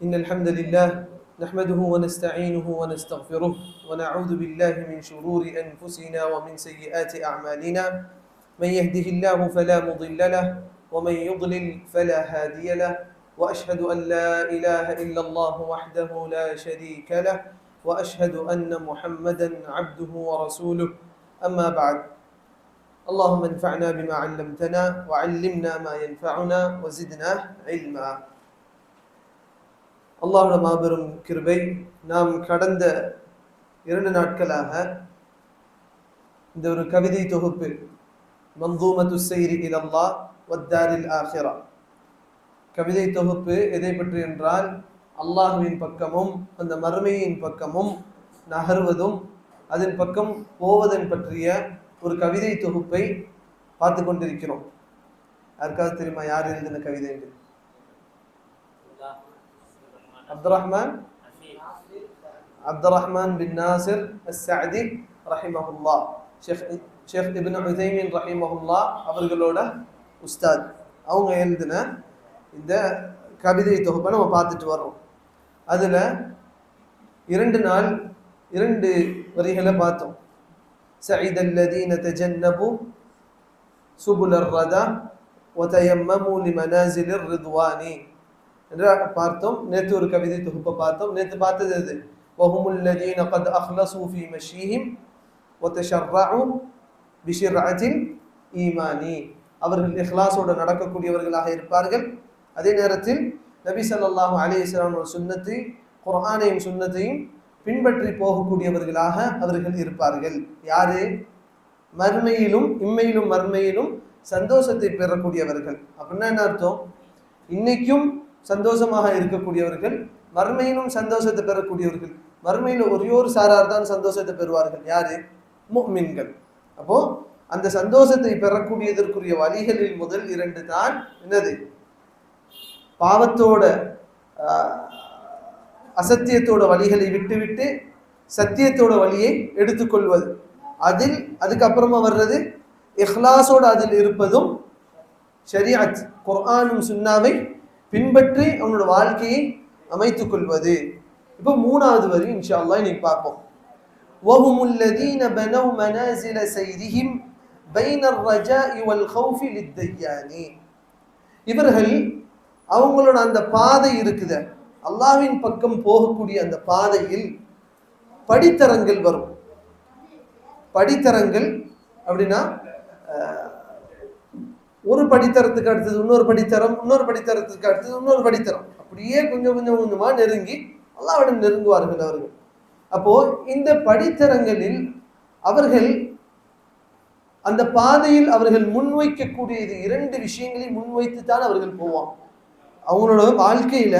إن الحمد لله نحمده ونستعينه ونستغفره ونعوذ بالله من شرور أنفسنا ومن سيئات أعمالنا. من يهده الله فلا مضل له ومن يضلل فلا هادي له، وأشهد أن لا إله إلا الله وحده لا شريك له، وأشهد أن محمدا عبده ورسوله. أما بعد، اللهم انفعنا بما علمتنا وعلمنا ما ينفعنا وزدنا علما. அல்லாஹ்வுடைய மாபெரும் கிருபை, நாம் கடந்த 2 நாட்களாக இந்த ஒரு கவிதை தொகுப்பு மன்தூமத்து ஸைரி இலல்லாஹ் வத்தாரில் ஆஹிரா, கவிதை தொகுப்பு எதை பற்றி என்றால் அல்லாஹ்வின் பக்கமும் அந்த மறுமையின் பக்கமும் நகர்வதும் அதன் பக்கம் போவதன் பற்றிய ஒரு கவிதை தொகுப்பை பார்த்து கொண்டிருக்கிறோம். யாருக்காவது தெரியுமா யார் எழுதின கவிதை என்று? அப்துர்ரஹ்மான் பின் நாசிர் அஸ்ஸஅதி ரஹிமஹுல்லாஹ், ஷேக் இப்னு உதைமின் ரஹிமஹுல்லாஹ் அவர்களோட உஸ்தாத். அவங்க எழுதின இந்த கவிதை தொகுப்பை நம்ம பார்த்துட்டு வர்றோம். அதுல 2 வரிகளை பார்த்தோம். سعيد الذين تجنبوا سبل الردى وتيمموا لمنازل الرضوان என்று பார்த்தோம். நேற்று ஒரு கவிதை தொகுப்பை பார்த்தோம். நேற்று பார்த்தது எது? وهم الذين قد أخلصوا في مشيهم وتشرعوا بشرعة الإيمان. அவர்கள் இஹ்லாஸோடு நடக்கக்கூடியவர்களாக இருப்பார்கள். அதே நேரத்தில் நபி ஸல்லல்லாஹு அலைஹி வஸல்லம் சுன்னத்தை, குர்ஆனையும் சுன்னத்தையும் பின்பற்றி போகக்கூடியவர்களாக அவர்கள் இருப்பார்கள். யாரு? மறுமையிலும் இம்மையிலும் மறுமையிலும் சந்தோஷத்தை பெறக்கூடியவர்கள். அப்படின்னா என்ன அர்த்தம்? இன்னைக்கும் சந்தோஷமாக இருக்கக்கூடியவர்கள், மறுமையிலும் சந்தோஷத்தை பெறக்கூடியவர்கள். மறுமையில ஒரே ஒரு சாரார் தான் சந்தோஷத்தை பெறுவார்கள். யாரு? முஃமின்கள். அப்போ அந்த சந்தோஷத்தை பெறக்கூடியதற்குரிய வழிகளில் முதல் 2 தான் என்னது? பாவத்தோட அசத்தியத்தோட வழிகளை விட்டுவிட்டு சத்தியத்தோட வழியை எடுத்துக்கொள்வது. அதுக்கப்புறமா வர்றது இஹ்லாஸோடு அதில் இருப்பதும், ஷரீஅத் குர்ஆனும் சுன்னாவை பின்பற்றி அவனோட வாழ்க்கையை அமைத்துக் கொள்வது. இப்போ 3வது வரி இன்ஷா அல்லாஹ் இன்னைக்கு பார்ப்போம். وَهُمُ الَّذِينَ بَنَوْا مَنَازِلَ سَيْرِهِمْ بَيْنَ الرَّجَاءِ وَالْخَوْفِ لِلدَّيَّانِ. இவர்கள் அவங்களோட அந்த பாதை இருக்குது, அல்லாஹ்வின் பக்கம் போகக்கூடிய அந்த பாதையில் படித்தரங்கள் வரும். படித்தரங்கள் அப்படின்னா ஒரு படித்தரத்துக்கு அடுத்தது இன்னொரு படித்தரம், இன்னொரு படித்தரத்துக்கு அடுத்தது இன்னொரு படித்தரம், அப்படியே கொஞ்சம் கொஞ்சமா நெருங்கி அல்லாஹ்விடம் நெருங்குவார்கள் அவர்கள். அப்போ இந்த படித்தரங்களில் அவர்கள் அந்த பாதையில் அவர்கள் முன்வைக்கக்கூடிய 2 விஷயங்களை முன்வைத்து தான் அவர்கள் போவாங்க. அவங்களோட வாழ்க்கையில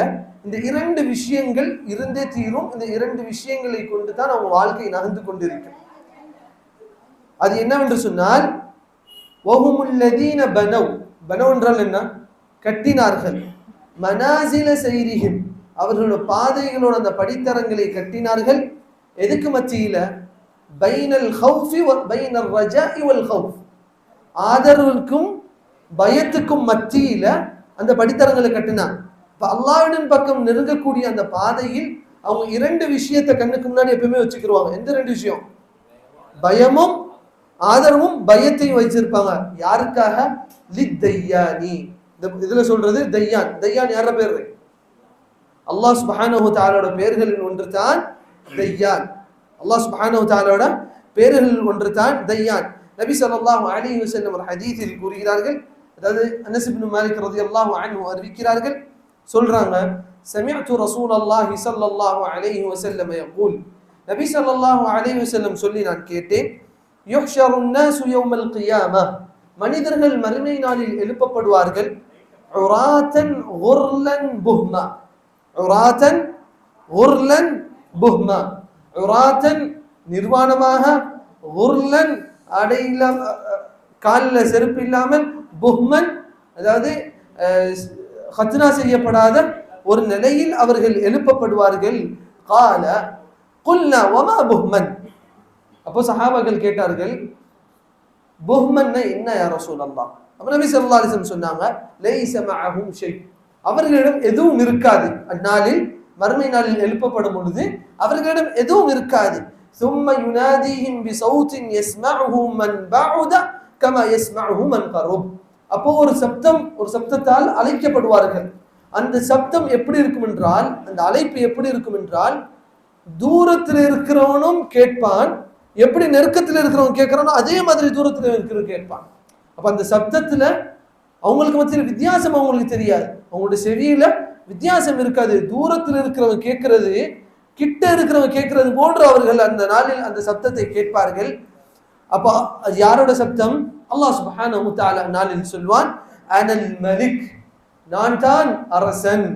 இந்த 2 விஷயங்கள் இருந்தே தீரும். இந்த 2 விஷயங்களை கொண்டு தான் அவங்க வாழ்க்கை நகர்ந்து கொண்டிருக்கும். அது என்னவென்று சொன்னால், وَهُمُ الَّذِينَ بَنَوْا என்றால் என்ன? கட்டினார்கள். மனாசில சைரிஹிம், அவர்களோட பாதைகளோட அந்த படித்தரங்களை கட்டினார்கள். எதுக்கு மத்தியில? பைனல் ஹௌஃபி வ பைனர் ரஜாஇ வல் ஹௌஃப், ஆதரவுக்கும் பயத்துக்கும் மத்தியில அந்த படித்தரங்களை கட்டினாங்க. இப்ப அல்லாஹ்வின் பக்கம் நெருங்கக்கூடிய அந்த பாதையில் அவங்க 2 விஷயத்தை கண்ணுக்கு முன்னாடி எப்பவுமே வச்சுக்கிடுவாங்க. எந்த 2 விஷயம்? பயமும் ஆதரவும் பயத்தையும் வச்சிருப்பாங்க. யாருக்காக? லித்தையானி. இதுல சொல்றது தையான். தையான் யார பேரு? அல்லாஹ் சுப்ஹானஹு வ தஆலாவோட பெயர்களில் ஒன்று தான் தையான். அல்லாஹ் சுப்ஹானஹு வ தஆலாவோட பெயர்களில் ஒன்று தான் தையான். நபி ஸல்லல்லாஹு அலைஹி வஸல்லம் ஒரு ஹதீஸில் கூறுகிறார்கள், அதாவது அனஸ் இப்னு மாலிக் ரலியல்லாஹு அன்ஹு அறிவிக்கிறார்கள், சொல்றாங்க, சமிஅத்து ரசூலல்லாஹி ஸல்லல்லாஹு அலைஹி வஸல்லம் யகூல், நபி ஸல்லல்லாஹு அலைஹி வஸல்லம் சொல்லி நான் கேட்டேன், யுஹ்ஷருன் நாஸு யௌமல் கியாமஹ், மனிதர்கள் மறுமை நாளில் எழுப்பப்படுவார்கள், உராத்தன் குர்லன் புஹ்மா. உராத்தன் குர்லன் புஹ்மா. உராத்தன் நிர்வாணமாக, குர்லன் அடையில காலில் செருப்பு இல்லாமல், புஹ்மன் அதாவது ஹத்னா செய்யப்படாத ஒரு நிலையில் அவர்கள் எழுப்பப்படுவார்கள். கால குல்னா வமா புஹ்மன். அப்போ சஹாபாக்கள் கேட்டார்கள், புஹ்மன்னா என்ன யா ரசூலல்லாஹ்? அப்ப நபி ஸல்லல்லாஹு அலைஹி வஸல்லம் சொன்னாங்க, லைஸ மஅஹும் ஷை, அவர்களிடம் எதுவும் இருக்காது. அந்நாளில் மறுமை நாளில் எழுப்பப்படும் பொழுது அவர்களிடம் எதுவும் இருக்காது. ثم يناديهم بصوت يسمعه من بعد كما يسمعه من قرب. அப்போ ஒரு சப்தத்தால் அழைக்கப்படுவார்கள். அந்த சப்தம் எப்படி இருக்கும் என்றால், அந்த அழைப்பு எப்படி இருக்கும் என்றால், தூரத்தில் இருக்கிறவனும் கேட்பான், எப்படி நெருக்கத்தில் இருக்கிறவன் கேட்கிறானோ அதே மாதிரி தூரத்தில் இருக்கிறவன் கேட்பான். அப்ப அந்த சப்தத்துல அவங்களுக்கு மத்தியில் வித்தியாசம் அவங்களுக்கு தெரியாது, அவங்களுடைய செவியில வித்தியாசம் இருக்காது. தூரத்தில் இருக்கிறவன் கேட்கிறது கிட்ட இருக்கிறவன் கேட்கிறது போன்று அவர்கள் அந்த நாளில் அந்த சப்தத்தை கேட்பார்கள். அப்ப அது யாரோட சப்தம்? அல்லாஹ் சுப்ஹானஹு வ தஆலா நாளில் சொல்வான், அனல் மலிக், நான் தான் அரசன்,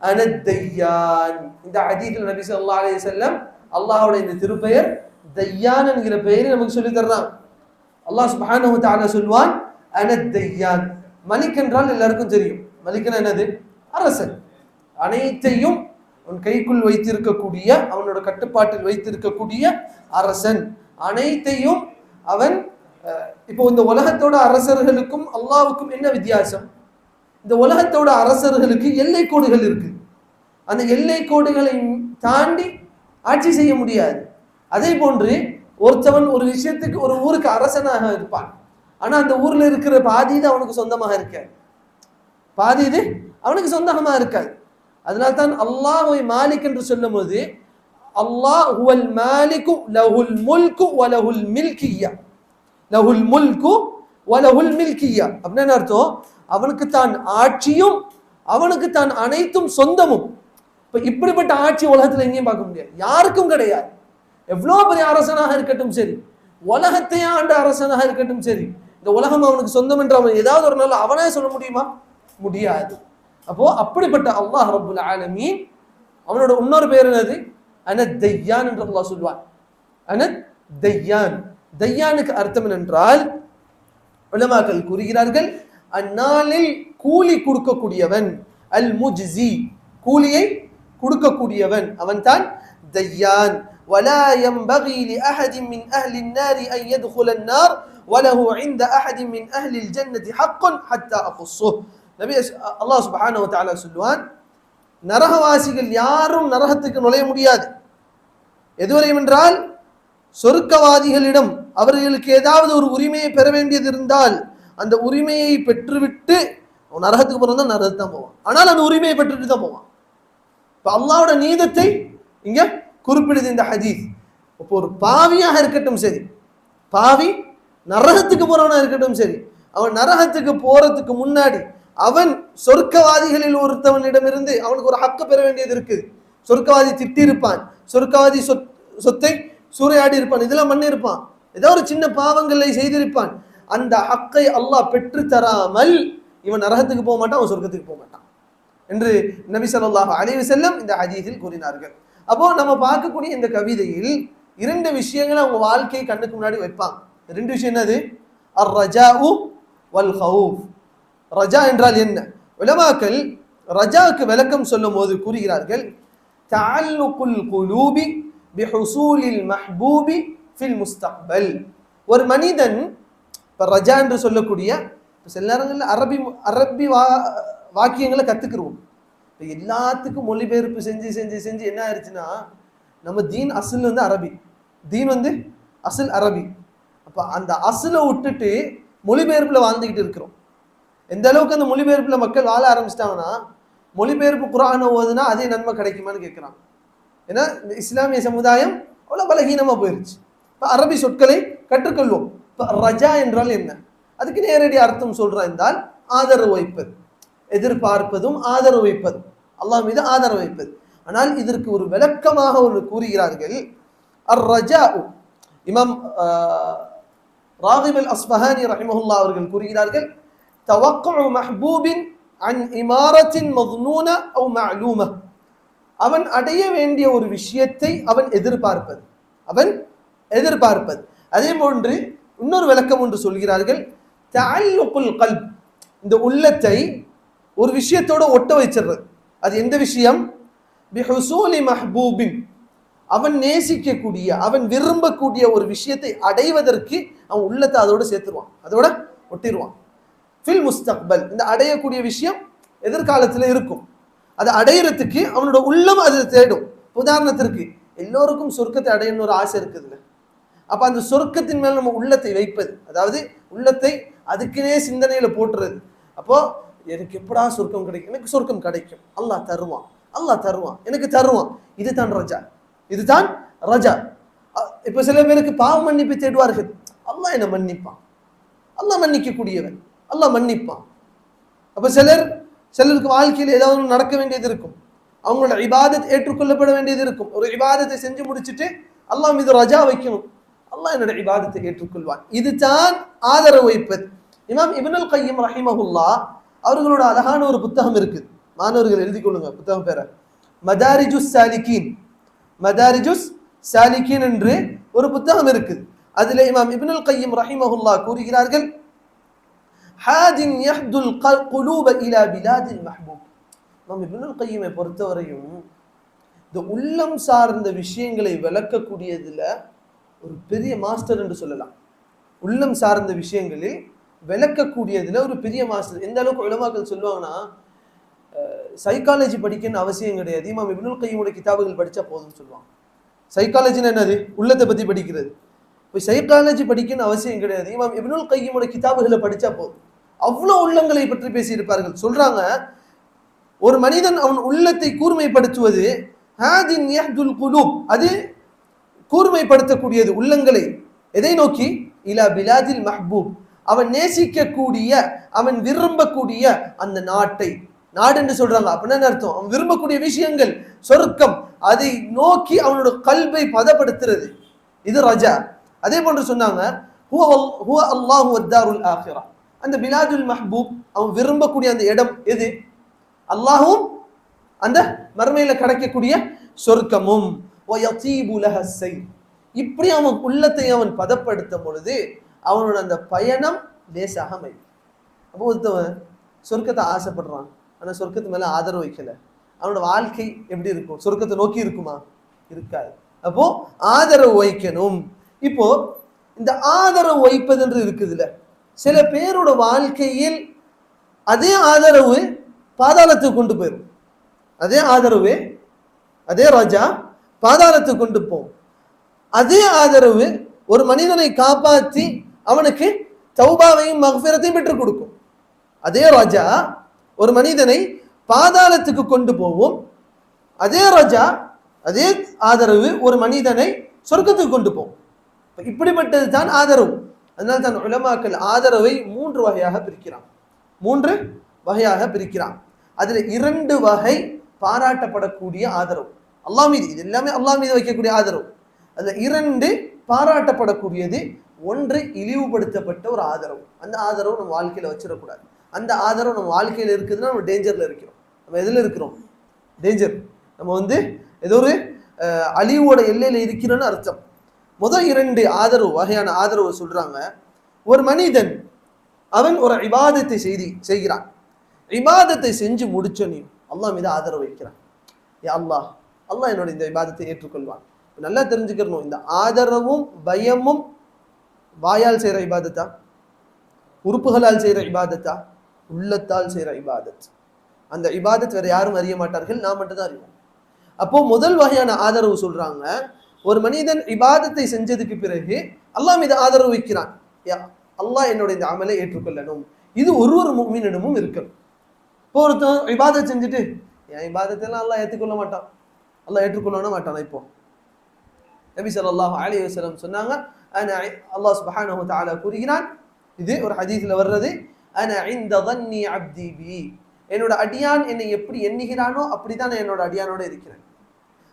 அனத் தையான். இந்த ஹதீஸில் நபி ஸல்லல்லாஹு அலைஹி வஸல்லம் அல்லாஹ்வுடைய இந்த திருப்பெயர் தையான் என்கிற பெயரை நமக்கு சொல்லி தர்றான். அல்லாஹ் சுப்ஹானஹு வ தஆலா சொல்வான், அனத் தையான். மலிக் என்றால் எல்லாருக்கும் தெரியும், மலிக்னா என்னது? அரசன். அனைத்தையும் அவன் கைக்குள் வைத்திருக்கக்கூடிய, அவனோட கட்டுப்பாட்டில் வைத்திருக்கக்கூடிய அரசன். அனைத்தையும் அவன். இப்போ இந்த உலகத்தோட அரசர்களுக்கும் அல்லாஹ்வுக்கும் என்ன வித்தியாசம்? இந்த உலகத்தோட அரசர்களுக்கு எல்லை கோடுகள் இருக்கு. அந்த எல்லை கோடுகளை தாண்டி ஆட்சி செய்ய முடியாது. அதே போன்று ஒருத்தவன் ஒரு விஷயத்துக்கு, ஒரு ஊருக்கு அரசனாக இருப்பான். ஆனா அந்த ஊர்ல இருக்கிற பாதி இது அவனுக்கு சொந்தமாக இருக்காது, பாதி இது அவனுக்கு சொந்தமாக இருக்காது. அதனால தான் அல்லாஹ்வை மாலிக் என்று சொல்லும் போது அல்லாஹ் ஹுவல் மாலிகு லஹுல் முல்கு வ லஹுல் மில்கிய்யா, லஹுல் முல்கு வ லஹுல் மில்கிய்யா. அப்படின்னா அர்த்தம், அவனுக்கு தான் ஆட்சியும் அவனுக்கு தான் அனைத்தும் சொந்தமும். இப்ப இப்படிப்பட்ட ஆட்சி உலகத்துல எங்கேயும் பார்க்க முடியாது, யாருக்கும் கிடையாது. எவ்வளோ பெரிய அரசனாக இருக்கட்டும் சரி, உலகத்தையே ஆண்ட அரசனாக இருக்கட்டும் சரி, இந்த உலகம் அவனுக்கு சொந்தம் என்று அவன் ஏதாவது ஒரு நாள் அவனே சொல்ல முடியுமா? முடியாது. அப்போ அப்படிப்பட்ட அல்லாஹ் ரப்புல் ஆலமீன், அவனோட இன்னொரு பேர் என்னது? அனத் தையான் என்று அல்லாஹ் சொல்வான். அனத் தையான். தையானுக்கு அர்த்தம் என்னென்றால், உலமாக்கள் கூறுகிறார்கள், அந்நாளில் கூலி கொடுக்கக்கூடியவன், அல் முஜ்ஸி, கூலியை கொடுக்கக்கூடியவன், அவன் தான் தையான். ولا ينبغي لأحد من أهل النار أن يدخل النار وله عند أحد من أهل الجنة حق حتى أقصه. நபி அல்லாஹ் சுப்ஹானஹு வ தஆலா சொல்வான், நரகவாசிகள் யாரும் நரகத்துக்கு நுழைய முடியாது. எதுவரையும் என்றால், சொர்க்கவாதிகளிடம் அவர்களுக்கு ஏதாவது ஒரு உரிமையை பெற வேண்டியது இருந்தால் அந்த உரிமையை பெற்றுவிட்டு அவன் நரகத்துக்கு போறதா நரகத்துக்கு தான் போவான். ஆனால் அந்த உரிமையை பெற்றுட்டு தான் போவான். இப்ப அல்லாஹ்வோட நீதத்தை இங்க குறிப்பிடுது இந்த ஹதீஸ். இப்போ ஒரு பாவியாக இருக்கட்டும் சரி, பாவி நரகத்துக்கு போறவனா இருக்கட்டும் சரி, அவன் நரகத்துக்கு போறதுக்கு முன்னாடி அவன் சொர்க்கவாதிகளில் ஒருத்தவனிடமிருந்து அவனுக்கு ஒரு ஹக்கு பெற வேண்டியது இருக்குது. சொர்க்கவாதி திட்டி இருப்பான், சொர்க்கவாதி சொத்தை சூறையாடி இருப்பான், இதெல்லாம் பண்ணிருப்பான், ஏதோ ஒரு சின்ன பாவங்களை செய்திருப்பான். அந்த ஹக்கை அல்லாஹ் பெற்று தராமல் இவன் நரகத்துக்கு போக மாட்டான், அவன் சொர்க்கத்துக்கு போக மாட்டான் என்று நபி ஸல்லல்லாஹு அலைஹி வஸல்லம் இந்த ஹதீஸில் கூறினார்கள். அப்போ நம்ம பார்க்கக்கூடிய இந்த கவிதையில் இரண்டு விஷயங்களை அவங்க வாழ்க்கையை கண்ணுக்கு முன்னாடி வைப்பாங்க. ரெண்டு விஷயம் என்னது? அர் ரஜாஉ வல் ஹவுஃப். ரஜா என்றால் என்ன? உலமாக்கள் ரஜாவுக்கு விளக்கம் சொல்லும் போது கூறுகிறார்கள், தஅல்லுகுல் குலூபி பிஹுசூலில் மஹ்பூபி ஃபில் முஸ்தக்பல். ஒரு மனிதன் இப்போ ரஜா என்று சொல்லக்கூடிய, சில நேரங்களில் அரபி வாக்கியங்களை கற்றுக்குருவோம். இப்போ எல்லாத்துக்கும் மொழிபெயர்ப்பு செஞ்சு செஞ்சு செஞ்சு என்ன ஆயிடுச்சுன்னா, நம்ம தீன் அசில் வந்து அரபி, தீன் வந்து அசில் அரபி. அப்போ அந்த அசிலை விட்டுட்டு மொழிபெயர்ப்பில் வாழ்ந்துக்கிட்டு இருக்கிறோம். எந்த அளவுக்கு அந்த மொழிபெயர்ப்பில் மக்கள் வாழ ஆரம்பிச்சிட்டாங்கன்னா, மொழிபெயர்ப்பு குர்ஆனை ஓதுனா அதே நன்மை கிடைக்குமான்னு கேட்குறாங்க. ஏன்னா இந்த இஸ்லாமிய சமுதாயம் அவ்வளோ பலகீனமாக போயிடுச்சு. இப்போ அரபி சொற்களை கற்றுக்கொள்வோம். இப்போ ரஜா என்றால் என்ன? அதுக்கு நேரடி அர்த்தம் சொல்கிறா என்றால் ஆதரவு வைப்பது, எதிர்பார்ப்பதும் ஆதரவு வைப்பது, அல்லாஹ் மீது ஆதரவு வைப்பது. ஆனால் இதற்கு ஒரு விளக்கமாக ஒரு கூறுகிறார்கள். அர் ரஜா, இமாம் ராகிப் அல் அஸ்பஹானி ரஹிமஹுல்லாஹ் அவர்கள் கூறுகிறார்கள், தவக்குஉ மஹ்பூபின் அன் இமாரத்தின் மظنூன அவ் மஅலூம. அவன் அடைய வேண்டிய ஒரு விஷயத்தை அவன் எதிர்பார்ப்பது, அவன் எதிர்பார்ப்பது. அதே போன்று இன்னொரு விளக்கம் ஒன்று சொல்கிறார்கள், தஅல்லுகுல் கல்ப், இந்த உள்ளத்தை ஒரு விஷயத்தோட ஒட்ட வச்சிடுறது. அது எந்த விஷயம்? பிஹுசூலி மஹ்பூபின், அவன் நேசிக்கக்கூடிய அவன் விரும்பக்கூடிய ஒரு விஷயத்தை அடைவதற்கு அவன் உள்ளத்தை அதோட சேர்த்துருவான், அதோட ஒட்டிடுவான். ஃபில் முஸ்தக்பல், இந்த அடையக்கூடிய விஷயம் எதிர்காலத்துல இருக்கும். அதை அடையிறதுக்கு அவனோட உள்ளம் அது தேடும். உதாரணத்திற்கு எல்லோருக்கும் சொர்க்கத்தை அடையணும்னு ஒரு ஆசை இருக்குதுல்ல, அப்ப அந்த சொர்க்கத்தின் மேல நம்ம உள்ளத்தை வைப்பது, அதாவது உள்ளத்தை அதுக்குனே சிந்தனையில போட்டுறது. அப்போ எனக்கு எப்படா சொர்க்கம் கிடைக்கும், எனக்கு சொர்க்கம் கிடைக்கும், அல்லாஹ் தருவான், அல்லாஹ் தருவான், எனக்கு தருவான். இதுதான் ரஜா, இதுதான் ரஜா. இப்ப சில பேருக்கு பாவ மன்னிப்பு தேடுவார்கள், அல்லாஹ் என்ன மன்னிப்பான், அல்லாஹ் மன்னிக்க கூடியவன், அல்லாஹ் மன்னிப்பான். அப்ப சிலருக்கு வாழ்க்கையில் ஏதாவது நடக்க வேண்டியது இருக்கும், அவங்களோட இபாதத் ஏற்றுக்கொள்ளப்பட வேண்டியது இருக்கும். ஒரு இபாதத்தை செஞ்சு முடிச்சுட்டு அல்லாஹ் மீது ரஜா வைக்கணும், அல்லாஹ் என்னோட இபாதத்தை ஏற்றுக்கொள்வான். இதுதான் ஆதரவு வைப்பது. இமாம் இப்னுல் கையிம் ரஹிமஹுல்லாஹ் அவர்களோட அழகான ஒரு புத்தகம் இருக்குது, மாணவர்கள் எழுதி கொள்ளுங்க புத்தகம் பேர, மதாரிஜுஸ் சாலிகீன். மதாரிஜுஸ் சாலிகீன் என்று ஒரு புத்தகம் இருக்குது. அதுல இமாம் இப்னுல் கையிம் ரஹிமஹுல்லாஹ் கூறுகிறார்கள், ஹாதின் யஹ்துல் குலூப இலா பிலாதில் மஹ்பூப். இமாம் இப்னுல் கையிமை பொறுத்தவரையும் இந்த உள்ளம் சார்ந்த விஷயங்களை விளக்கக்கூடியதுல ஒரு பெரிய மாஸ்டர் என்று சொல்லலாம். உள்ளம் சார்ந்த விஷயங்களில் விளக்கக்கூடியதுல ஒரு பெரிய மாஸ்டர். எந்த அளவுக்கு உலமாக்கள் சொல்லுவாங்கன்னா, சைக்காலஜி படிக்கணும்னு அவசியம் கிடையாது, இமாம் இப்னுல் கையிமோட கிதாபுகள் படிச்சா போதும்னு சொல்லுவாங்க. சைக்காலஜின்னு என்னது? உள்ளத்தை பத்தி படிக்கிறது. இப்போ சைக்காலஜி படிக்கணும்னு அவசியம் கிடையாது, இமாம் இப்னுல் கையிமோட கிதாபுகளை படிச்சா போதும். அவ்வளோ உள்ளங்களை பற்றி பேசியிருப்பார்கள். சொல்றாங்க, ஒரு மனிதன் அவன் உள்ளத்தை கூர்மைப்படுத்துவது ஹாதின் யஹ்துல் குலூப், அது கூர்மைப்படுத்தக்கூடியது உள்ளங்களை. எதை நோக்கி? இலா பிலாதில் மஹ்பூப், அவன் நேசிக்கக்கூடிய, அவன் விரும்பக்கூடிய அந்த நாட்டை. நாடு என்று சொல்றாங்க, அப்படின்னு அர்த்தம் அவன் விரும்பக்கூடிய விஷயங்கள், சொர்க்கம், அதை நோக்கி அவனோட கல்வை பதப்படுத்துறது, இது ரஜா. அதே போன்று சொன்னாங்க, ஹுவ அல்லாஹு வத்தாருல் ஆখিরা, அந்த பிலாதுல் மஹ்பூப், அவன் விரும்பக்கூடிய அந்த இடம் எது? அல்லாஹும் அந்த மறுமையில கிடைக்கக்கூடிய சொர்க்கமும். இப்படி அவன் உள்ளத்தை அவன் பதப்படுத்தும் பொழுது அவனோட அந்த பயணம் லேசாக அமையும். அப்போ ஒருத்தவன் சொர்க்கத்தை ஆசைப்படுறான், ஆனா சொர்க்கத்து மேல ஆதரவு வைக்கல, அவனோட வாழ்க்கை எப்படி இருக்கும்? சொர்க்கத்தை நோக்கி இருக்குமா? இருக்காது. அப்போ ஆதரவு வைக்கணும். இப்போ இந்த ஆதரவு வைப்பது இருக்குதுல்ல, சில பேரோட வாழ்க்கையில் அதே ஆதரவு பாதாளத்துக்கு கொண்டு போயிடும். அதே ஆதரவு, அதே ராஜா பாதாளத்துக்கு கொண்டு போகும். அதே ஆதரவு ஒரு மனிதனை காப்பாற்றி அவனுக்கு தௌபாவையும் மக்ஃபிரத்தையும் பெற்றுக் கொடுக்கும். அதே ராஜா ஒரு மனிதனை பாதாளத்துக்கு கொண்டு போவோம். அதே ராஜா, அதே ஆதரவு ஒரு மனிதனை சொர்க்கத்துக்கு கொண்டு போகும். இப்படிப்பட்டது தான் ஆதரவு. அதனால தான் உலமாக்கள் ஆதரவை 3 வகையாக பிரிக்கிறான். 3 வகையாக பிரிக்கிறான். அதுல 2 வகை பாராட்டப்படக்கூடிய ஆதரவு, அல்லாஹ் மீது, இது எல்லாமே அல்லாஹ் மீது வைக்கக்கூடிய ஆதரவு. அதுல 2 பாராட்டப்படக்கூடியது. 1 இழிவுபடுத்தப்பட்ட ஒரு ஆதரவு. அந்த ஆதரவு நம்ம வாழ்க்கையில வச்சிடக்கூடாது. அந்த ஆதரவு நம்ம வாழ்க்கையில இருக்குதுன்னா நம்ம டேஞ்சர்ல இருக்கிறோம். நம்ம எதுல இருக்கிறோம்? டேஞ்சர். நம்ம ஏதோ ஒரு அழிவோட எல்லையில இருக்கிறோன்னு அர்த்தம். முதல் 2 ஆதரவு வகையான ஆதரவு சொல்றாங்க. ஒரு மனிதன் அவன் ஒரு இபாதத்தை செய்கிறான், இபாதத்தை செஞ்சு முடிச்சோனையும் அல்லாஹ் மீது ஆதரவு வைக்கிறான். யா அல்லாஹ், அல்லாஹ் என்னோட இந்த இபாதத்தை ஏற்றுக்கொள்வான். நல்லா தெரிஞ்சுக்கணும், இந்த ஆதரவும் பயமும் வாயால் செய்யற இபாதத்தா, உறுப்புகளால் செய்யற இபாதத்தா, உள்ளத்தால் செய்யற இபாதத். அந்த இபாதத் வேற யாரும் அறிய மாட்டார்கள், நான் மட்டும் தான் அறிவோம். அப்போ முதல் வகையான ஆதரவு சொல்றாங்க, ஒரு மனிதன் இபாதத்தை செஞ்சதுக்கு பிறகு அல்லாஹ் மீது ஆதரவு வைக்கிறான். யா அல்லாஹ் என்னோட இந்த அமலை ஏற்றுக்கொள்ளணும். இது ஒரு முஃமினிடமும் இருக்கணும். இப்போ ஒருத்தன் இபாதத் செஞ்சுட்டு என் இபாதத்தெல்லாம் அல்லாஹ் ஏற்றுக்கொள்ள மாட்டான், அல்லாஹ் ஏற்றுக்கொள்ள மாட்டானா? இப்போ நபி ஸல்லல்லாஹு அலைஹி வஸல்லம் சொன்னாங்க, அல்லாஹ் சுப்ஹானஹு வ தஆலா கூறுகிறான், இது ஒரு ஹதீஸ்ல வர்றது, அன இன்த ظني عبدي بي, என்னோட அடியான் என்னை எப்படி எண்ணுகிறானோ அப்படிதான் என்னோட அடியானோட இருக்கிறேன்.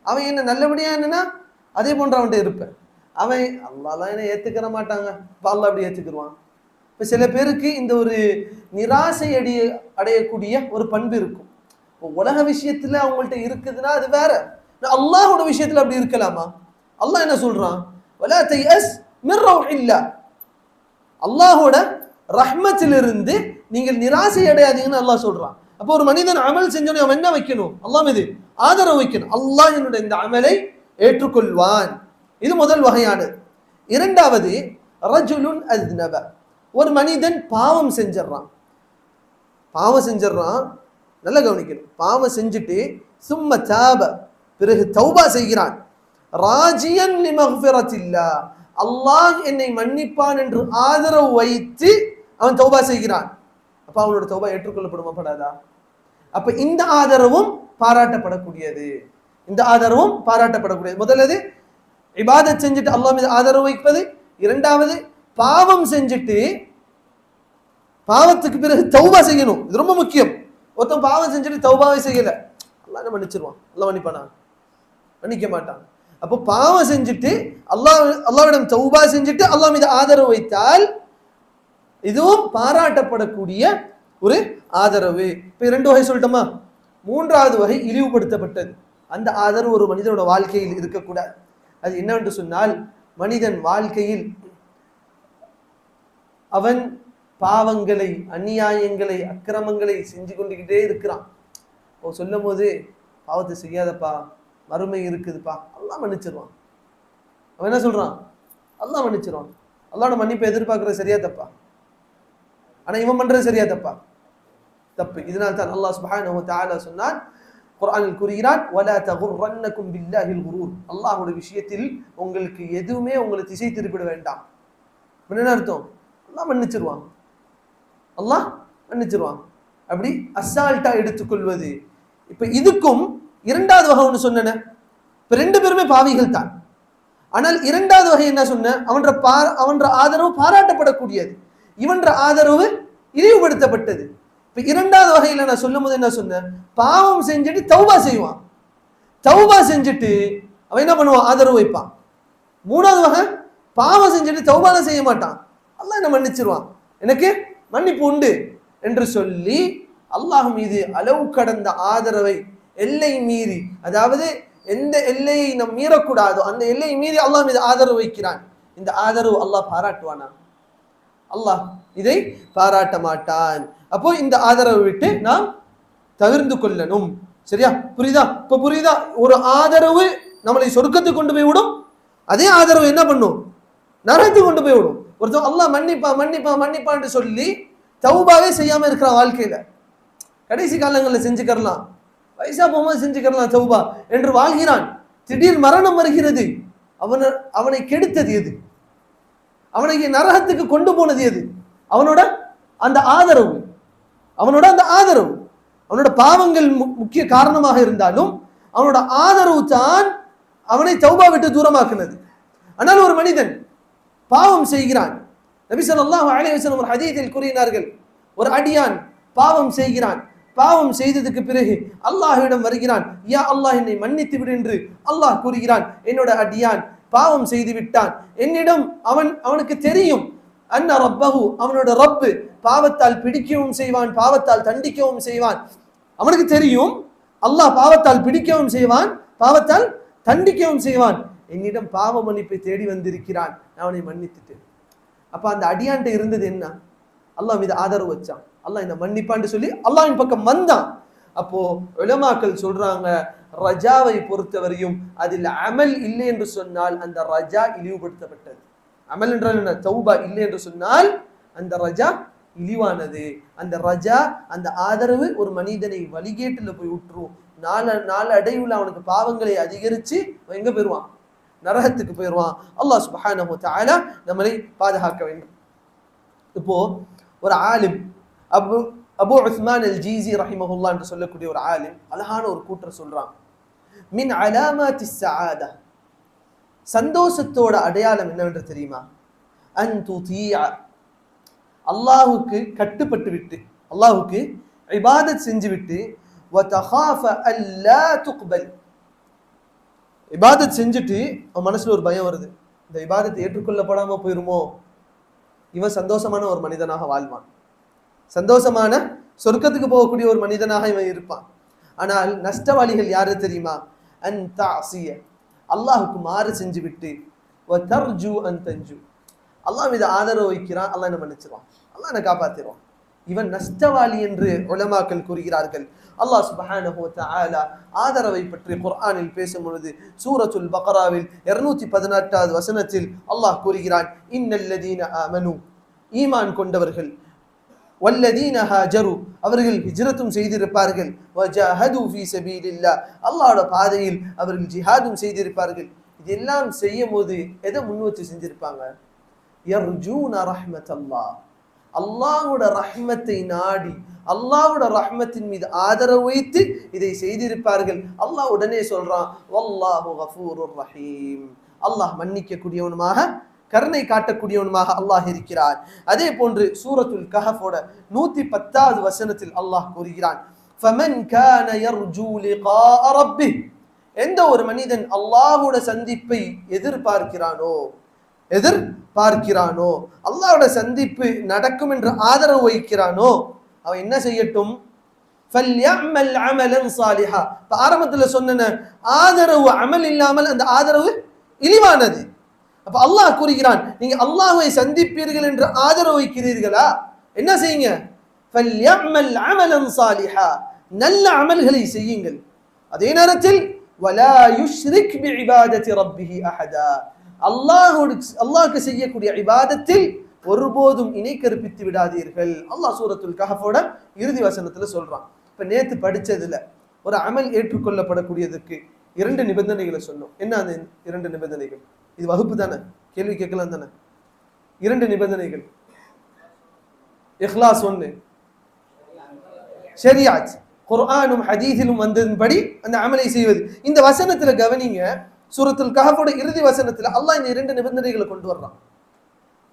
அவன் என்ன நல்லபடியா என்னன்னா அதே போன்ற அவன்கிட்ட இருப்பேன். அவன் அல்லாஹ் என்னை ஏத்துக்கிற மாட்டாங்க, அல்லாஹ் அப்படி ஏத்துக்குவான். இப்ப சில பேருக்கு இந்த ஒரு நிராசை அடையக்கூடிய ஒரு பண்பு இருக்கும். உலக விஷயத்துல அவங்கள்ட்ட இருக்குதுன்னா அது வேற. அல்லாஹோட விஷயத்துல அப்படி இருக்கலாமா? அல்லாஹ் என்ன சொல்றான்? வலா தயஸ் மின் ரௌஹில்லாஹ், அல்லாஹோட ரஹ்மத்திலிருந்து நீங்கள் நிராசை அடையாதீங்கன்னு அல்லாஹ் சொல்றான். அப்போ ஒரு மனிதன் அமல் செஞ்சோன்னு அவன் என்ன வைக்கணும்? அல்லாஹ் மீது ஆதரவு வைக்கணும். அல்லாஹ் என்னுடைய இந்த அமலை ஏற்றுக்கொள்வான். இது முதல் வகையானது. இரண்டாவது, ரஜுலுன் அஸ்னப, ஒரு மனிதன் பாவம் செஞ்சிடறான். நல்லா கவனிக்கணும். பாவம் செஞ்சுட்டு சும்ம தாப, பிறகு தௌபா செய்கிறான். ராஜியன் லிமக்ஃபிரத்தில்லா, அல்லாஹ் என்னை மன்னிப்பான் என்று ஆதரவு வைத்து அவன் தௌபா செய்கிறான். அப்ப அவனோட தௌபா ஏற்றுக்கொள்ளப்படுமா படாதா? அப்ப இந்த ஆதரவும் பாராட்டப்படக்கூடியது. இந்த ஆதரவும் பாராட்டப்படக்கூடியது. முதலது இபாதத் செஞ்சுட்டு அல்லாஹ் மீது ஆதரவு வைப்பது. இரண்டாவது பாவம் செஞ்சுட்டு பாவத்துக்கு பிறகு தௌபா செய்யணும். இது ரொம்ப முக்கியம். ஒருத்தன் பாவம் செஞ்சுட்டு தௌபாவே செய்யல, அல்லாஹ் என்ன மன்னிச்சிருவான்? அல்லாஹ் மன்னிப்பானா? மன்னிக்க மாட்டான். அப்போ பாவம் செஞ்சுட்டு அல்லாஹ்விடம் தௌபா செஞ்சுட்டு அல்லாஹ் மீது ஆதரவு வைத்தால் இதுவும் பாராட்டப்படக்கூடிய ஒரு ஆதரவு. இப்ப 2 வகை சொல்லிட்டோமா? 3வது வகை இழிவுபடுத்தப்பட்டது. அந்த ஆதரவு ஒரு மனிதனோட வாழ்க்கையில் இருக்கக்கூடாது. அது என்னவென்று சொன்னால், மனிதன் வாழ்க்கையில் அவன் பாவங்களை, அநியாயங்களை, அக்கிரமங்களை செஞ்சு கொண்டுகிட்டே இருக்கிறான். சொல்லும் போது பாவத்தை செய்யாதப்பா, மறுமை இருக்குதுப்பா, அல்லாஹ் மன்னிச்சிருவான். அவன் என்ன சொல்றான்? அல்லாஹ் மன்னிச்சிருவான். அல்லாஹ்வோட மன்னிப்பை எதிர்பார்க்கறது சரியா தப்பா? ஆனா இவன் பண்றது சரியா தப்பா? தப்பு. இதனால் தான் அல்லாஹ் சுப்ஹானஹு வ தஆலா சொன்னான், குர்ஆனில் கூறுகிறான், வலா தகுர்ரன்னகும் பில்லாஹில் குரூர். அல்லாஹ்வுடைய விஷயத்தில் உங்களுக்கு எதுவுமே உங்களை திசை திருப்பிட வேண்டாம். என்ன அர்த்தம்? அல்லாஹ் மன்னிச்சிருவான், அல்லாஹ் மன்னிச்சிருவான். அப்படி அசால்ட்டா எடுத்துக்கொள்வது. இப்ப இதுக்கும் 2வது வகை ஒன்று சொன்ன. இப்ப 2 பேருமே பாவிகள் தான். ஆனால் 2வது வகை என்ன சொன்ன? அவன்ற ஆதரவு பாராட்டப்படக்கூடியது, இவன்ற ஆதரவு இழிவுபடுத்தப்பட்டது. இப்ப 2வது வகையில நான் சொல்லும் போது என்ன சொன்ன? பாவம் செஞ்சுட்டு தௌபா செய்வான். தௌபா செஞ்சுட்டு அவன் என்ன பண்ணுவான்? ஆதரவு வைப்பான். 3வது வகை பாவம் செஞ்சுட்டு தௌபாலாம் செய்ய மாட்டான். அல்லாஹ் என்ன மன்னிச்சிருவான், எனக்கு மன்னிப்பு உண்டு என்று சொல்லி அல்லாஹ் மீது அளவு கடந்த ஆதரவை, எல்லை மீறி, அதாவது எந்த எல்லையை நாம் மீறக்கூடாதோ அந்த எல்லையை மீறி அல்லாஹ் மீது ஆதரவு வைக்கிறான். இந்த ஆதரவு அல்லாஹ் பாராட்டுவானா? அல்லாஹ் இதை பாராட்ட மாட்டான். அப்போ இந்த ஆதரவை விட்டு நாம் தவிர்த்து கொள்ளணும். சரியா? புரியுதா? இப்ப புரியுதா? ஒரு ஆதரவு நம்மளை சொர்க்கத்துக்கு கொண்டு போய் விடும், அதே ஆதரவு என்ன பண்ணும்? நரகத்துக்கு கொண்டு போய் விடும். ஒருத்தன் அல்லாஹ் மன்னிப்பா மன்னிப்பா மன்னிப்பான்னு சொல்லி தௌபாவே செய்யாம இருக்கிற வாழ்க்கையில, கடைசி காலங்களில் செஞ்சுக்கலாம், வயசா போகும்போது செஞ்சுக்கலாம் தௌபா என்று வாழ்கிறான். திடீர் மரணம் வருகிறது. அவனை கெடுத்தது எது? அவனை நரகத்துக்கு கொண்டு போனது எது? அவனோட அந்த ஆதரவு. அவனோட பாவங்கள் முக்கிய காரணமாக இருந்தாலும் அவனோட ஆதரவு தான் அவனை தௌபா விட்டு தூரமாக்குனது. ஆனால் ஒரு மனிதன் பாவம் செய்கிறான். நபி ஸல்லல்லாஹு அலைஹி வஸல்லம் ஒரு ஹதீஸில் கூறினார்கள், ஒரு அடியான் பாவம் செய்கிறான். பாவம் செய்ததுக்கு பிறகு அல்லாஹ்விடம் வருகிறான், யா அல்லாஹ் என்னை மன்னித்து விடு என்று அல்லாஹ் கூறுகிறான். என்னோட அடியான் பாவம் செய்து விட்டான். என்னிடம் அவனுக்கு தெரியும், அன்ன ரப்பஹு, அவனோட ரப்பு பாவத்தால் பிடிக்கவும் செய்வான், பாவத்தால் தண்டிக்கவும் செய்வான். அவனுக்கு தெரியும் அல்லாஹ் பாவத்தால் பிடிக்கவும் செய்வான், பாவத்தால் தண்டிக்கவும் செய்வான். என்னிடம் பாவ மன்னிப்பை தேடி வந்திருக்கிறான், நான் அவனை மன்னித்துட்டேன். அப்ப அந்த அடியான்ட்ட இருந்தது என்ன? அல்லாஹ் மீது ஆதரவு வச்சான். அல்லாஹ் இந்த மன்னிப்பான்னு சொல்லி அல்லாஹ்வின் பக்கம் வந்தான். அப்போ உலமாக்கள் சொல்றாங்க, ரஜாவை பொறுத்தவரையும் அதில் அமல் இல்லை என்று சொன்னால் அந்த ரஜா இழிவுபடுத்தப்பட்டது. அமல் என்றால் என்ன? தௌபா இல்லை என்று சொன்னால் அந்த ரஜா இழிவானது. அந்த ரஜா, அந்த ஆதரவு ஒரு மனிதனை வழிகேட்டில் போய் விட்டுரும். நாலு அடைவுல அவனுக்கு பாவங்களை அதிகரிச்சு எங்க போயிருவான்? நரகத்துக்கு போயிடுவான். அல்லாஹ் சுப்ஹானஹு வ தஆலா நம்மளை பாதுகாக்க வேண்டும். இப்போ ஒரு ஆலிம் அபு உஸ்மான் அல் ஜீஸி ரஹிமஹுல்லாஹ் என்று சொல்லக்கூடிய ஒரு ஆலிம் அழகான ஒரு கூற்றை சொல்றான். மின் அலாமாத்தி ஸஆதா, சந்தோஷத்தோட அடையாளம் என்னவென்று தெரியுமா? அன் துதீஅ, அல்லாஹ்வுக்கு கட்டுப்பட்டு விட்டு, அல்லாஹ்வுக்கு இபாதத் செஞ்சு விட்டு, வ தகாஃப அல்லா துக்பல், இபாதத் செஞ்சுட்டு அவன் மனசுல ஒரு பயம் வருது, இந்த இபாதத்தை ஏற்றுக்கொள்ளப்படாம போயிருமோ. இவன் சந்தோஷமான ஒரு மனிதனாக வாழ்வான், சந்தோஷமான சொர்க்கத்துக்கு போகக்கூடிய ஒரு மனிதனாக இவன் இருப்பான். ஆனால் நஷ்டவாளிகள் யாரு தெரியுமா? அன் தஅசிய, அல்லாஹ்வுக்கு மாறு செஞ்சு விட்டு, வ தர்ஜு அன் தன்ஜு, அல்லாஹ் மீது ஆதரவு வைக்கிறான், அல்லாஹ் என்ன மன்னிச்சிருவான், அல்லாஹ் என்ன காப்பாத்திடுவான். இவன் நஷ்டவாளி என்று உலமாக்கள் கூறுகிறார்கள். அல்லாஹ் சுப்ஹானஹு வ தஆலா ஆதரவை பற்றி குர்ஆனில் பேசும் பொழுது சூரத்துல் பக்ராவில் 218வது வசனத்தில் அல்லாஹ் கூறுகிறான், இன்னல்லதீன ஆமனு, ஈமான் கொண்டவர்கள், வல்லதீன ஹாஜரு, அவர்கள் ஹிஜ்ரத்தும் செய்திருப்பார்கள், வஜாஹது ஃபீ ஸபீலில்லாஹ், அல்லாஹ்வுடைய பாதையில் அவர்கள் ஜிஹாதும் செய்திருப்பார்கள். இதெல்லாம் செய்யும் போது எதை முன் வச்சு செஞ்சிருப்பாங்க? யர்ஜூன ரஹ்மத்தல்லாஹ், அல்லாஹ்வோட ரஹ்மத்தை நாடி அல்லாஹ்வோட ரஹ்மத்தின் மீது ஆதரவு வைத்து இதை செய்திருப்பார்கள். அல்லாஹ் உடனே சொல்றான், வல்லாஹு கஃபூருர் ரஹீம், அல்லாஹ் மன்னிக்க கூடியவனுமாக கருணை காட்டக்கூடியவனுமாக அல்லாஹ் இருக்கிறார். அதே போன்று சூரத்துல் கஹஃபோட 110வது வசனத்தில் அல்லாஹ் கூறுகிறான், ஃபமன் கான யர்ஜூ லிகாஅ ரப்பிஹ், எந்த ஒரு மனிதன் அல்லாஹ்வோட சந்திப்பை எதிர்பார்க்கிறானோ அல்லாஹ்வோட சந்திப்பு நடக்கும் என்று ஆதரவு வைக்கிறானோ, அவன் என்ன செய்யட்டும்? ஃபல்யஅமல் அமலன் சாலிஹா. ஆரம்பத்துல சொன்ன ஆதரவு அமல் இல்லாமல் அந்த ஆதரவு இழிவானது. அப்ப அல்லாஹ் கூறுகிறான், நீங்க அல்லாஹ்வை சந்திப்பீர்கள் என்று ஆதரவு வைக்கிறீர்களா, என்ன செய்யுங்க? ஃபல்யஅமல் அமலன் சாலிஹா, நல்ல அமல்களை செய்யுங்கள். அதே நேரத்தில் வலா யுஷ்ரிக் பிஇபாதத்தி ரப்பிஹி அஹதா, அல்லாஹ்வுக்கு செய்யக்கூடிய இபாதத்தில் ஒருபோதும் இணை கற்பித்து விடாதீர்கள். அல்லாஹ் சூரத்துல் கஹஃபோட இறுதி வசனத்துல சொல்றான். இப்ப நேத்து படிச்சதுல ஒரு அமல் ஏற்றுக்கொள்ளப்படக்கூடியதற்கு 2 நிபந்தனைகளை சொன்னோம். என்ன அந்த 2 நிபந்தனைகள்? இது வகுப்பு தானே, கேள்வி கேட்கலாம் தானே. 2 நிபந்தனைகள். இஹ்லாஸ் 1, ஷரியத் குர்ஆனும் ஹதீஸிலும் வந்ததன்படி அந்த அமலை செய்வது. இந்த வசனத்துல கவனிங்க, சூரத்துல் கஹஃபோட இறுதி வசனத்துல அல்லாஹ் இந்த 2 நிபந்தனைகளை கொண்டு வர்றான்.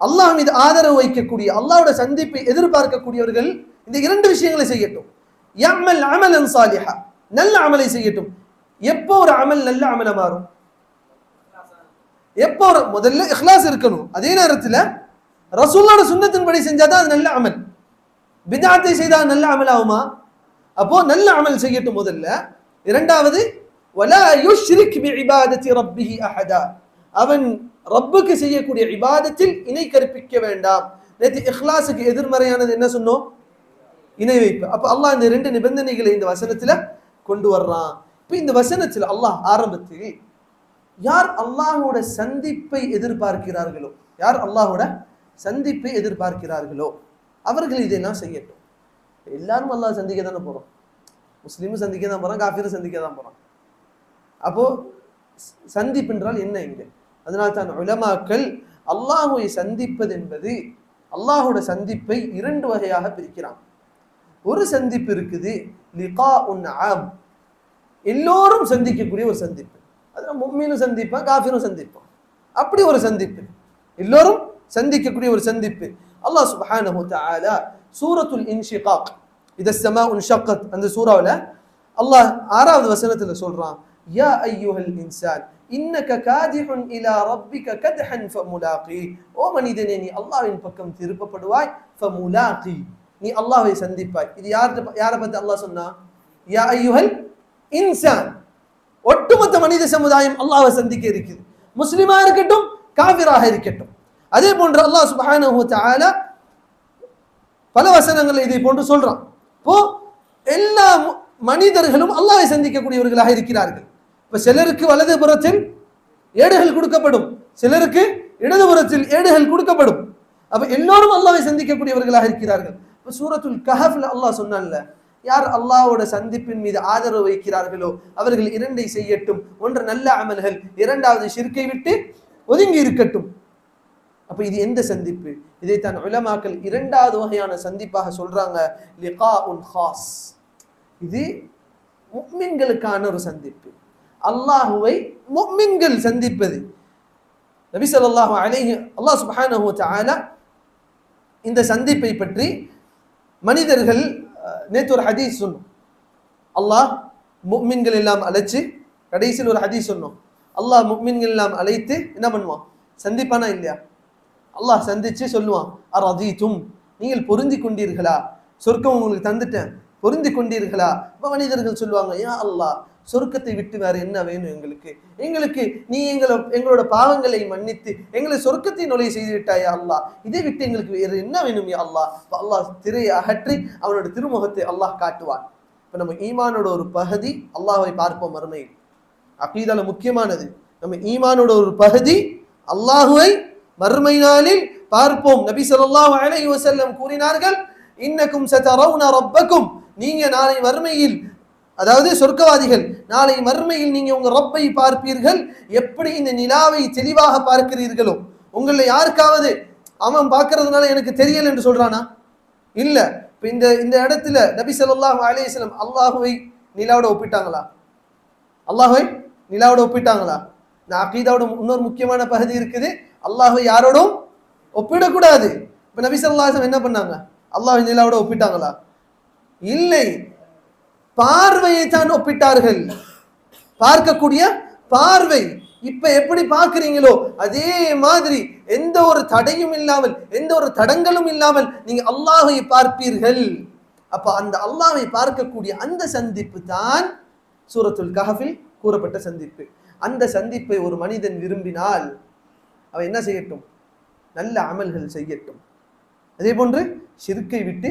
அல்லாஹ் மீது ஆதரவு வைக்கக்கூடிய, அல்லாஹ்வோட சந்திப்பை எதிர்பார்க்கக்கூடியவர்கள் இந்த 2 விஷயங்களை செய்யட்டும். யஅமல் அமலன் சாலிஹா, நல்ல அமலை செய்யட்டும். எப்போ ஒரு அமல் நல்ல அமல மாறும்? எப்போ முதல்ல இஹ்லாஸ் இருக்கணும். அதே நேரத்தில் ரசூலுல்லாஹ் சுன்னத்தின்படி செஞ்சாதான் அது நல்ல அமல். பித்அத்தை செய்தா நல்ல அமல் ஆகுமா? அப்போ நல்ல அமல் செய்யட்டும் முதல்ல. இரண்டாவது வலா யுஷ்ரிக் பிஇபாதத்தி ரப்பிஹி அஹதா, அவன் ரப்புக்கு செய்யக்கூடிய இபாதத்தில் இணை கற்பிக்க வேண்டாம். நேற்று இஹ்லாஸுக்கு எதிர்மறையானது என்ன சொன்னோம்? இணை வைப்பு. அப்ப அல்லாஹ் இந்த 2 நிபந்தனைகளை இந்த வசனத்துல கொண்டு வர்றான். இப்ப இந்த வசனத்துல அல்லாஹ் ஆரம்பத்தில் யார் அல்லாஹ்வோட சந்திப்பை எதிர்பார்க்கிறார்களோ, அவர்கள் இதெல்லாம் செய்யட்டும். எல்லாரும் அல்லாஹ் சந்திக்க தானே போறோம், முஸ்லீமும் சந்திக்க தான் போறான், காஃபிரும் சந்திக்க தான் போறான். அப்போ சந்திப்பு என்றால் என்ன இங்க? அதனால் தான் உலமாக்கள் அல்லாஹ்வை சந்திப்பது என்பது, அல்லாஹ்வோட சந்திப்பை 2 வகையாக பிரிக்கிறான். ஒரு சந்திப்பு இருக்குது லிகாஉன் ஆம், எல்லோரும் சந்திக்கக்கூடிய ஒரு சந்திப்பு. அதுல முஃமினும் சந்திப்பான், காஃபிரும் சந்திப்பான். அப்படி ஒரு சந்திப்பு, எல்லோரும் சந்திக்கக்கூடிய ஒரு சந்திப்பு. அல்லாஹ் சுப்ஹானஹு வ தஆலா சூரத்துல் இன்ஷிகாக், இதஸ் ஸமாஉ இன்ஷக்கத், அந்த சூராவுல அல்லாஹ் 6வது வசனத்துல சொல்றான், யா அய்யுஹல் இன்சான் இன்னக காதிஹுன் இலா ரப்பிக கத்ஹன் ஃபமுலாகி, ஓ மனிதனே நீ அல்லாஹ்வின் பக்கம் திருப்பப்படுவாய், ஃபமுலாகி, நீ அல்லாஹ்வை சந்திப்பாய். இது யாரை பத்தி அல்லாஹ் சொன்னா? யா அய்யுஹல் இன்சான், ஒட்டுமொத்த மனித சமுதாயம் அல்லாஹ்வை சந்திக்க இருக்குது. முஸ்லிமா இருக்கட்டும், காஃபிராக இருக்கட்டும். அதே போன்று அல்லாஹ் சுப்ஹானஹு வ தஆலா பல வசனங்களை இதை போன்று சொல்றான். இப்போ எல்லா மனிதர்களும் அல்லாஹ்வை சந்திக்கக்கூடியவர்களாக இருக்கிறார்கள். இப்ப சிலருக்கு வலது புறத்தில் ஏடுகள் கொடுக்கப்படும், சிலருக்கு இடது புறத்தில் ஏடுகள் கொடுக்கப்படும். அப்ப எல்லோரும் அல்லாஹ்வை சந்திக்கக்கூடியவர்களாக இருக்கிறார்கள். இப்ப சூரத்துல் கஹஃப்ல அல்லாஹ் சொன்னான்ல, யார் அல்லாஹ்வோட சந்திப்பின் மீது ஆதரவு வைக்கிறார்களோ அவர்கள் 2 செய்யட்டும். ஒன்று நல்ல அமல்கள், இரண்டாவது ஷிர்கை விட்டு ஒதுங்கி இருக்கட்டும். அப்ப இது எந்த சந்திப்பு? இதைத்தான் உலமாக்கள் 2வது வகையான சந்திப்பாக சொல்றாங்க, லிகாஉன் ஹாஸ். இது முஃமின்களுக்கான ஒரு சந்திப்பு, அல்லாஹ்வை முஃமின்கள் சந்திப்பது. நபி ஸல்லல்லாஹு அலைஹி அல்லாஹ் சுப்ஹானஹு வ தஆலா இந்த சந்திப்பை பற்றி மனிதர்கள், நேற்று ஒரு ஹதீஸ் சொன்னோம், அல்லாஹ் முஃமின்கள் எல்லாம் அழைச்சு, கடைசியில் ஒரு ஹதீஸ் சொன்னோம், அல்லாஹ் முஃமின்கள் எல்லாம் அழைத்து என்ன பண்ணுவான்? சந்திப்பானா இல்லையா? அல்லாஹ் சந்திச்சு சொல்லுவான், அரதீதும், நீங்கள் பொருந்தி கொண்டீர்களா? சொர்க்கம் உங்களுக்கு தந்துட்டேன், பொருந்தி கொண்டீர்களா? அப்ப மனிதர்கள் சொல்லுவாங்க, யா அல்லாஹ், சொர்க்கத்தை விட்டு வேற என்ன வேணும் எங்களுக்கு நீ எங்களோட பாவங்களை மன்னித்து எங்களை சொர்க்கத்தை நுழைய செய்து விட்டாயா அல்லாஹ், இதை விட்டு எங்களுக்கு வேற என்ன வேணும் யா அல்லாஹ்? அல்லாஹ் திரையை அகற்றி அவனோட திருமுகத்தை அல்லாஹ் காட்டுவான். இப்ப நம்ம ஈமானோட ஒரு பகுதி அல்லாஹ்வை பார்ப்போம் மறுமையில். அகீதால முக்கியமானது, நம்ம ஈமானோட ஒரு பகுதி அல்லாஹ்வை மறுமை நாளில் பார்ப்போம். நபி ஸல்லல்லாஹு அலைஹி வஸல்லம் கூறினார்கள், இன்னக்கும் சதரவுன ரப்பக்கும், நீங்க நாளை மறுமையில், அதாவது சொர்க்கவாதிகள் நாளை மறுமையில் நீங்க உங்க ரப்பை பார்ப்பீர்கள். எப்படி இந்த நிலாவை தெளிவாக பார்க்கிறீர்களோ. உங்களை யாருக்காவது அவன் பார்க்கறதுனால எனக்கு தெரியல என்று சொல்றானா? இல்ல. இப்ப இந்த இடத்துல நபி ஸல்லல்லாஹு அலைஹி வஸல்லம் அல்லாஹ்வை நிலாவோட ஒப்பிட்டாங்களா? அல்லாஹ்வை நிலாவோட ஒப்பிட்டாங்களா? இந்த அகீதாவோட இன்னொரு முக்கியமான பகுதி இருக்குது, அல்லாஹ்வை யாரோடும் ஒப்பிடக்கூடாது. இப்ப நபி ஸல்லல்லாஹு அலைஹி வஸல்லம் என்ன பண்ணாங்க? அல்லாஹ்வை நிலாவோட ஒப்பிட்டாங்களா? இல்லை, பார்வையை தான் ஒப்பிட்டார்கள். பார்க்கக்கூடிய பார்வை. இப்ப எப்படி பார்க்கிறீங்களோ அதே மாதிரி எந்த ஒரு தடையும் இல்லாமல், எந்த ஒரு தடங்களும் இல்லாமல் நீங்க அல்லாஹ்வை பார்ப்பீர்கள். அப்ப அந்த அல்லாஹ்வை பார்க்கக்கூடிய அந்த சந்திப்பு தான் சூரத்துல் கஹஃபில் கூறப்பட்ட சந்திப்பு. அந்த சந்திப்பை ஒரு மனிதன் விரும்பினால் அவன் என்ன செய்யட்டும்? நல்ல அமல்கள் செய்யட்டும். அதே போன்று ஷிர்க்கை விட்டு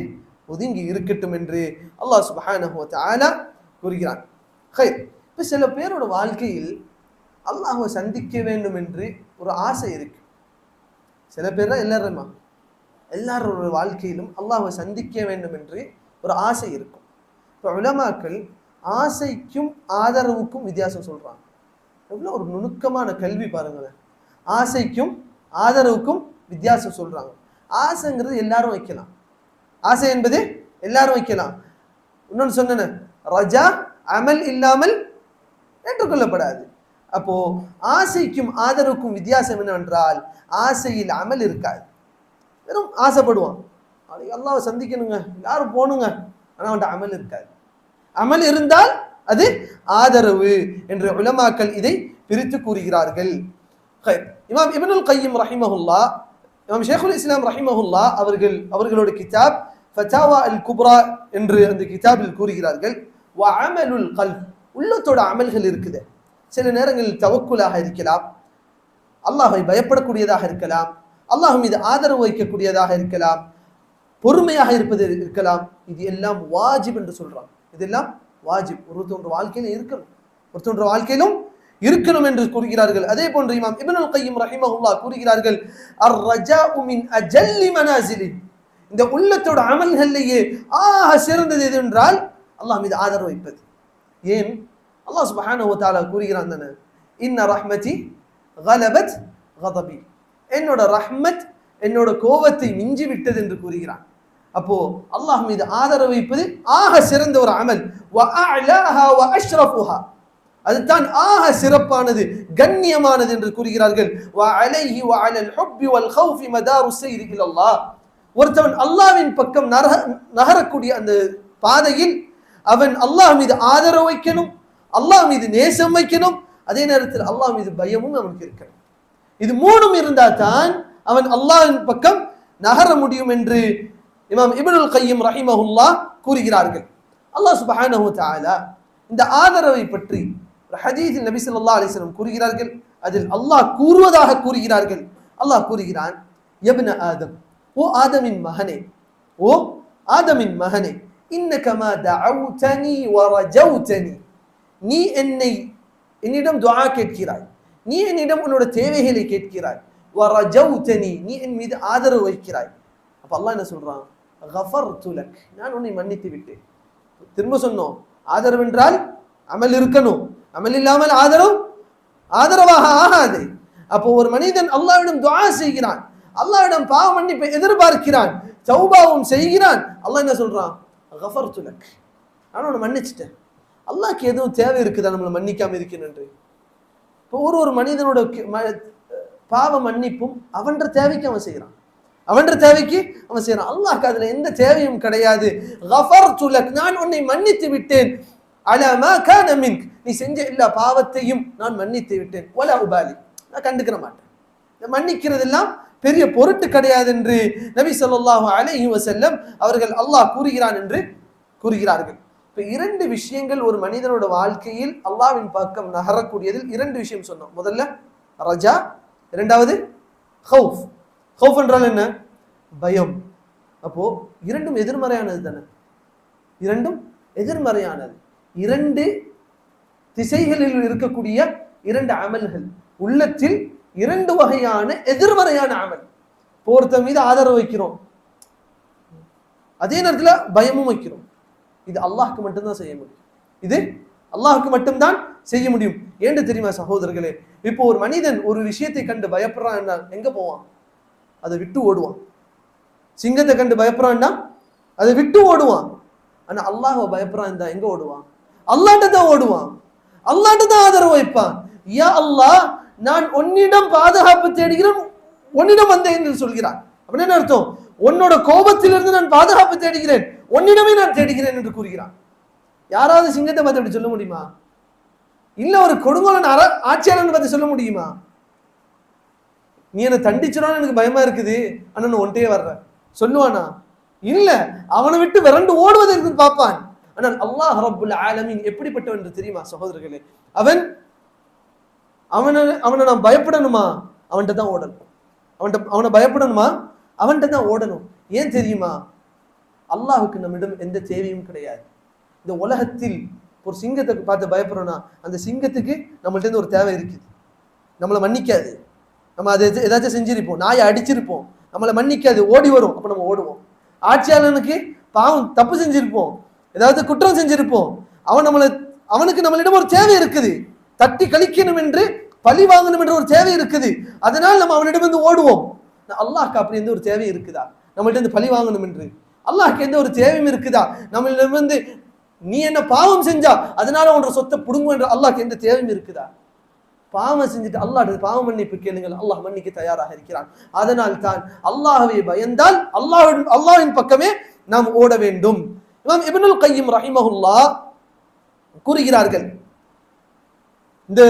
ஒதுங்கி இருக்கட்டும் என்று அல்லாஹ் சுப்ஹானஹு வ தஆலா கூறுகிறான். இப்ப சில பேரோட வாழ்க்கையில் அல்லாஹ்வை சந்திக்க வேண்டும் என்று ஒரு ஆசை இருக்கு. சில பேர் தான் எல்லாரோட வாழ்க்கையிலும் அல்லாஹ்வை சந்திக்க வேண்டும் என்று ஒரு ஆசை இருக்கும். இப்போ உலமாக்கள் ஆசைக்கும் ஆதரவுக்கும் வித்தியாசம் சொல்றாங்க. எவ்வளோ ஒரு நுணுக்கமான கல்வி பாருங்களேன். ஆசைக்கும் ஆதரவுக்கும் வித்தியாசம் சொல்றாங்க. ஆசைங்கிறது எல்லாரும் வைக்கலாம். ஆசை என்பது எல்லாரும் வைக்கலாம். இன்னொன்று சொன்னேன், ரஜா அமல் இல்லாமல் ஏற்றுக்கொள்ளப்படாது. அப்போ ஆசைக்கும் ஆதரவுக்கும் வித்தியாசம் என்னவென்றால், ஆசையில் அமல் இருக்காது. வெறும் ஆசைப்படுவான், அல்லாஹ்வை சந்திக்கணுங்க, யாரும் போகணுங்க, ஆனால் அவன்கிட்ட அமல் இருக்காது. அமல் இருந்தால் அது ஆதரவு என்று உலமாக்கள் இதை பிரித்து கூறுகிறார்கள். இமாம் இப்னுல் கய்யிம் ரஹிமஹுல்லா, இமாம் ஷேகுல் இஸ்லாம் ரஹிமஹுல்லா அவர்களோட கிதாப் ஃபதாவா அல் குப்ரா என்று அந்த கிதாபில் கூறுகிறார்கள், வஅமலுல் கல்ப், உள்ளத்தோட அமல்கள் இருக்குது. சில நேரங்களில் தவக்குலாக இருக்கலாம், அல்லாஹ்வை பயப்படக்கூடியதாக இருக்கலாம், அல்லாஹ் மீது ஆதரவு வைக்கக்கூடியதாக இருக்கலாம், பொறுமையாக இருப்பது இருக்கலாம். இது எல்லாம் வாஜிப் என்று சொல்றாங்க. இதெல்லாம் வாஜிப், ஒருத்தொன்ற வாழ்க்கையில இருக்கணும், ஒருத்தொன்ற வாழ்க்கையிலும் இருக்கணும் என்று கூறுகிறார்கள். அதே போன்று இமாம் இப்னுல் கய்யிம் ரஹிமஹுல்லா கூறுகிறார்கள், அர் ரஜாஉ மின் அஜல்லி மனாசிலி, இந்த உள்ளத்தோட அமல்களிலேயே ஆக சிறந்தது எது என்றால் அல்லாஹ் மீது ஆதரவு வைப்பது. ஏன்? அல்லாஹ் சுப்ஹானஹு வ தஆலா கூறுகிறான் தானே, இன்ன ரஹ்மதி கலபத் கதபி, என்னோட ரஹ்மத் என்னோட கோபத்தை மிஞ்சி விட்டது என்று கூறுகிறான். அப்போ அல்லாஹ் மீது ஆதரவு வைப்பது ஆக சிறந்த ஒரு அமல். வ அஅலாஹா வ அஷ்ரஃபுஹா, அதுதான் ஆக சிறப்பானது, கண்ணியமானது என்று கூறுகிறார்கள். வ அலைஹி வ அலல் ஹுப்பி வல் கௌஃபி மதாரு ஸைரி இலல்லாஹ், ஒருத்தவன் அல்லாஹ்வின் பக்கம் நகரக்கூடிய அந்த பாதையில் அவன் அல்லாஹ் மீது ஆதரவு வைக்கணும், அல்லாஹ் மீது நேசம் வைக்கணும், அதே நேரத்தில் அல்லாஹ் மீது பயமும் அவனுக்கு இருக்கணும். இது மூணும் இருந்தால் தான் அவன் அல்லாஹ்வின் பக்கம் நகர முடியும் என்று இமாம் இப்னுல் கய்யிம் ரஹிமஹுல்லா கூறுகிறார்கள். அல்லாஹ் சுப்ஹானஹு வ தஆலா இந்த ஆதரவை பற்றி ஹதீஸில் நபி ஸல்லல்லாஹு அலைஹி வஸல்லம் கூறுகிறார்கள். அதில் அல்லாஹ் கூறுவதாக கூறுகிறார்கள். அல்லாஹ் கூறுகிறான், யப்ன ஆதம், ஓ ஆதமின் மகனே, ஓ ஆதமின் மகனே, இன்னக மா தஅவுதனி வ ரஜௌதனி, நீ என்னிடம் துஆ கேட்கிறாய், நீ என்னிடம் உன்னோட தேவைகளை கேட்கிறாய், வ ரஜௌதனி, நீ என் மீது ஆதரவு வைக்கிறாய். அப்ப அல்லாஹ் என்ன சொல்றான்? கஃபர்து லக், நான் உன்னை மன்னித்து விட்டேன். திரும்ப சொன்னோம், ஆதரவு என்றால் அமல் இருக்கணும், அமல் இல்லாமல் ஆதரவாக ஆகாது. அப்போ ஒரு மனிதன் அல்லாஹ்விடம் துஆ செய்கிறான், அல்லாஹ்விடம் பாவ மன்னிப்பை எதிர்பார்க்கிறான், தௌபாவும் செய்கிறான். அல்லாஹ் என்ன சொல்றான்? கஃபர்து லக், நான் உன்னை மன்னிச்சிட்டேன். அல்லாஹ்க்கு எதுவும் தேவை இருக்குதா நம்மளை மன்னிக்காம இருக்கணும்? இப்போ ஒரு மனிதனோட பாவ மன்னிப்பும் அவன்ற தேவைக்கு அவன் செய்யறான், அவன்ற தேவைக்கு அவன் செய்யறான். அல்லாஹ்க்கு அதுல எந்த தேவையும் கிடையாது. கஃபர்து லக், நான் உன்னை மன்னித்து விட்டேன். அலா மா கான மின்க், நீ செஞ்ச எல்லா பாவத்தையும் நான் மன்னித்து விட்டேன். வலா உபாலி, நான் கண்டுக்கிற மாட்டேன். மன்னிக்கிறதெல்லாம் பெரிய பொருட்டு கிடையாது என்று நபி ஸல்லல்லாஹு அலைஹி வஸல்லம் அவர்கள் அல்லாஹ் கூறுகிறான் என்று கூறுகிறார்கள். இப்ப இரண்டு விஷயங்கள் ஒரு மனிதனோட வாழ்க்கையில் அல்லாஹ்வின் பக்கம் நகரக்கூடியதில் இரண்டு விஷயம் சொன்னோம். முதல்ல ரஜா, இரண்டாவது ஹவுஃப். ஹவுஃப் என்றால் என்ன? பயம். அப்போ இரண்டும் எதிர்மறையானது தானே, இரண்டும் எதிர்மறையானது. இரண்டு திசைகளில் இருக்கக்கூடிய இரண்டு அமல்கள், உள்ளத்தில் இரண்டு வகையான எதிர்மறையான அமல். ஒருத்தர் மீது ஆதரவு வைக்கிறோம், அதே நேரத்துல பயமும் வைக்கிறோம். இது அல்லாஹ்க்கு மட்டும்தான் செய்ய முடியும். இது அல்லாஹ்க்கு மட்டும்தான் செய்ய முடியும். ஏன்னு தெரியுமா சகோதரர்களே? இப்போ ஒரு மனிதன் ஒரு விஷயத்தை கண்டு பயப்படுறான், எங்க போவான்? அதை விட்டு ஓடுவான். சிங்கத்தை கண்டு பயப்படுறான்னா அதை விட்டு ஓடுவான். ஆனா அல்லாஹ்வை பயப்படுறான், எங்க ஓடுவான்? அல்லாஹ்ட்ட தான் ஓடுவான், அல்லாஹ்ட்ட தான் ஆதரவு வைப்பான். யா அல்லாஹ், நான் உன்னிடம் பாதுகாப்பு தேடுகிறேன், உன்னிடம் வந்தேன் என்று சொல்கிறான். அப்படின்னு என்ன அர்த்தம்? உன்னோட கோபத்திலிருந்து நான் பாதுகாப்பு தேடுகிறேன், உன்னிடமே நான் தேடுகிறேன் என்று கூறுகிறான். யாராவது சிங்கத்தை பார்த்து அப்படி சொல்ல முடியுமா? இல்ல ஒரு கொடுங்கோலன் ஆட்சியாளன் பார்த்து சொல்ல முடியுமா? நீ என்ன தண்டிச்சிடான்னு எனக்கு பயமா இருக்குது, ஆனா நான் ஒன்றையே வர்றேன் சொல்லுவானா? இல்ல, அவனை விட்டு விரண்டு ஓடுவதற்கு பார்ப்பான். ஆனால் அல்லாஹ் ரப்புல் ஆலமீன் எப்படிப்பட்டவன் என்று தெரியுமா சகோதரர்களே? அவனை நான் பயப்படணுமா? அவன்கிட்ட தான் ஓடணும். அவனை பயப்படணுமா? அவன்கிட்ட தான் ஓடணும். ஏன் தெரியுமா? அல்லாஹுக்கு நம்மிடம் எந்த தேவையும் கிடையாது. இந்த உலகத்தில் ஒரு சிங்கத்தை பார்த்து பயப்படுறோம்னா அந்த சிங்கத்துக்கு நம்மள்ட்ட இருந்து ஒரு தேவை இருக்குது. நம்மளை மன்னிக்காது, நம்ம அதை ஏதாச்சும் செஞ்சிருப்போம், நாயை அடிச்சிருப்போம், நம்மளை மன்னிக்காது, ஓடி வரும், அப்ப நம்ம ஓடுவோம். ஆட்சியாளனுக்கு பாவம் தப்பு செஞ்சிருப்போம், ஏதாவது குற்றம் செஞ்சிருப்போம், அவனுக்கு நம்மளிடம் ஒரு தேவை இருக்குது, தட்டி கழிக்கணும் என்று பழி வாங்கணும் என்ற ஒரு தேவை இருக்குது. அதனால் நம்ம அவனிடம் இருந்து ஓடுவோம். அல்லாஹ்க்கு அப்படி எந்த ஒரு தேவை இருக்குதா? நம்மள்ட்ட இருந்து பழி வாங்கணும் என்று அல்லாஹ்க்கு எந்த ஒரு தேவையும் இருக்குதா? நம்மளிடம் வந்து நீ என்ன பாவம் செஞ்சா அதனால உன்ற சொத்தை புடுங்கும் என்று அல்லாஹ்க்கு எந்த தேவையும் இருக்குதா? பாவம் செஞ்சுட்டு அல்லாஹ் பாவம் மன்னிப்பு கேளுங்கள், அல்லாஹ் மன்னிக்க தயாராக இருக்கிறான். அதனால் தான் அல்லாஹ்வை பயந்தால் அல்லாஹ்வின் பக்கமே நாம் ஓட வேண்டும். இமாம் இப்னுல் கையிம் ரஹிமஹுல்லாஹ் கூறுகிறார்கள், இந்த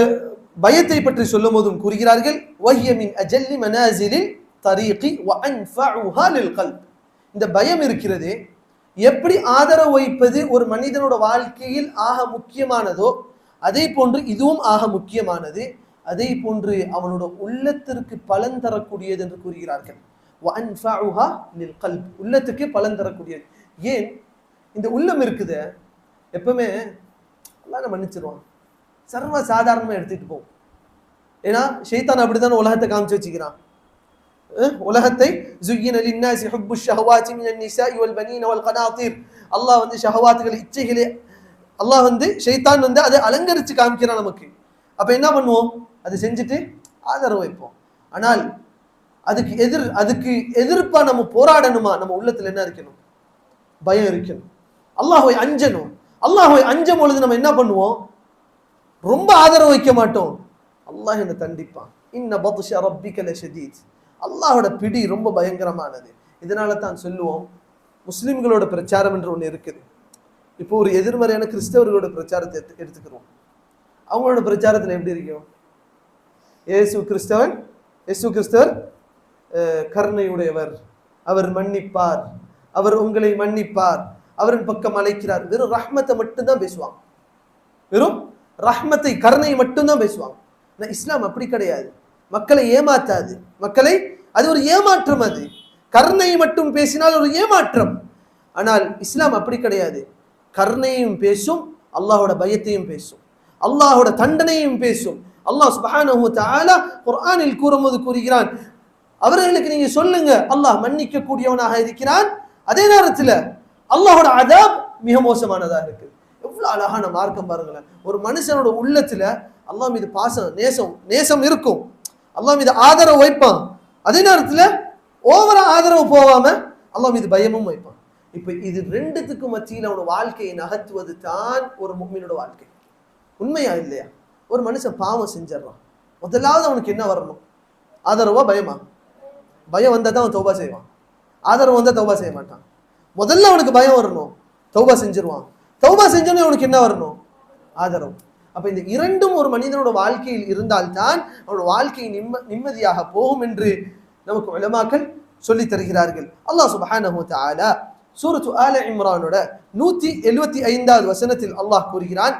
பயத்தை பற்றி சொல்லும் போதும் கூறுகிறார்கள், வஹிய மின் அஜல்லி மனாசிலில் தரீகி வ அன்ஃபஉஹா லில்கல்ப். இந்த பயம் இருக்கிறது, எப்படி ஆதரவு வைப்பது ஒரு மனிதனோட வாழ்க்கையில் ஆக முக்கியமானதோ அதே போன்று இதுவும் ஆக முக்கியமானது, அதே போன்று அவனோட உள்ளத்திற்கு பலன் தரக்கூடியது என்று கூறுகிறார்கள். வஅன்ஃபஉஹா லில்கல்ப், உள்ளத்துக்கு பலன் தரக்கூடியது. ஏன் இந்த உள்ளம் இருக்குது, எப்பவுமே அல்லாஹ் மன்னிச்சிருவான், சர்வ சாதாரணமா எடுத்துட்டு போகும். ஏன்னா ஷைத்தான் அப்படித்தான் உலகத்தை காமிச்சு வச்சுக்கிறான். உலகத்தை زُيِّنَ لِلنَّاسِ حُبُّ الشَّهَوَاتِ مِنَ النِّسَاءِ وَالْبَنِينَ وَالْقَنَاطِيرِ. அல்லாஹ் ஷஹவாத்துகள் இச்சைகளே அல்லாஹ் ஷைத்தான் அதை அலங்கரிச்சு காமிக்கிறான் நமக்கு. அப்ப என்ன பண்ணுவோம்? அதை செஞ்சுட்டு ஆதரவு வைப்போம். ஆனால் அதுக்கு எதிர்ப்பா நம்ம போராடணுமா? நம்ம உள்ளத்துல என்ன இருக்கணும்? பயம் இருக்கணும். அல்லாஹ்வை அஞ்சணும். அல்லாஹ்வை அஞ்சும் பொழுது நம்ம என்ன பண்ணுவோம்? ரொம்ப ஆதரவு வைக்க மாட்டோம். அல்லாஹ் என்ன தண்டிப்பான். இன்ன பத்ஷ ரப்பிக லஷதீத். அல்லாஹோட பிடி ரொம்ப பயங்கரமானது. இதனால தான் சொல்லுவோம், முஸ்லிம்களோட பிரச்சாரம் என்று ஒன்று இருக்குது. இப்போ ஒரு எதிர்மறையான கிறிஸ்தவர்களோட பிரச்சாரத்தை எடுத்துக்கிறோம். அவங்களோட பிரச்சாரத்தில் எப்படி இருக்கும்? இயேசு கிறிஸ்தவர் கருணையுடையவர், அவர் மன்னிப்பார், அவர் உங்களை மன்னிப்பார், அவரின் பக்கம் அழைக்கிறார். வெறும் ரஹ்மத்தை மட்டும்தான் பேசுவாங்க, வெறும் ரஹ்மத்தை கருணை மட்டும்தான் பேசுவாங்க. இஸ்லாம் அப்படி கிடையாது, மக்களை ஏமாத்தாது. அது ஒரு ஏமாற்றம். அது கருணை மட்டும் பேசினால் ஒரு ஏமாற்றம். ஆனால் இஸ்லாம் அப்படி கிடையாது, கருணையும் பேசும், அல்லாஹோட பயத்தையும் பேசும், அல்லாஹோட தண்டனையும் பேசும். அல்லாஹ் சுப்ஹானஹு வ தஆலா குர்ஆனில் கூறும்போது கூறுகிறான், அவர்களுக்கு நீங்க சொல்லுங்க அல்லாஹ் மன்னிக்க கூடியவனாக இருக்கிறான், அதே நேரத்தில் அல்லாஹோட அதாப் மிக மோசமானதாக இருக்கு. எவ்வளவு அழகான மார்க்கம் பாருங்களேன். ஒரு மனுஷனோட உள்ளத்துல அல்லாஹ் மீது பாசம் நேசம் இருக்கும், அல்லாஹ் மீது ஆதரவு வைப்பான், அதே நேரத்துல ஓவரா ஆதரவு போவாம அல்லாஹ் மீது பயமும் வைப்பான். இப்ப இது ரெண்டுத்துக்கும் மத்தியில் அவனோட வாழ்க்கையை நகர்த்துவது தான் ஒரு முஃமினோட வாழ்க்கை. உண்மையா இல்லையா? ஒரு மனுஷன் பாவம் செஞ்சிடறான், முதலாவது அவனுக்கு என்ன வரணும்? ஆதரவா பயமா? பயம் வந்தா தான் அவன் தௌபா செய்வான், ஆதரவு வந்தா தௌபா செய்ய மாட்டான். முதல்ல அவனுக்கு பயம் வரணும், தௌபா செஞ்சிருவான். தௌபா செஞ்சோன்னே அவனுக்கு என்ன வரணும்? ஆதரவு. அப்ப இந்த இரண்டும் ஒரு மனிதனோட வாழ்க்கையில் இருந்தால்தான் அவனோட வாழ்க்கை நிம்மதியாக போகும் என்று நமக்கு உலமாக்கள் சொல்லி தருகிறார்கள். அல்லாஹ் சுப்ஹானஹு வ தஆலா சூரத்து ஆல இம்ரானோட 175வது வசனத்தில் அல்லாஹ் கூறுகிறான்,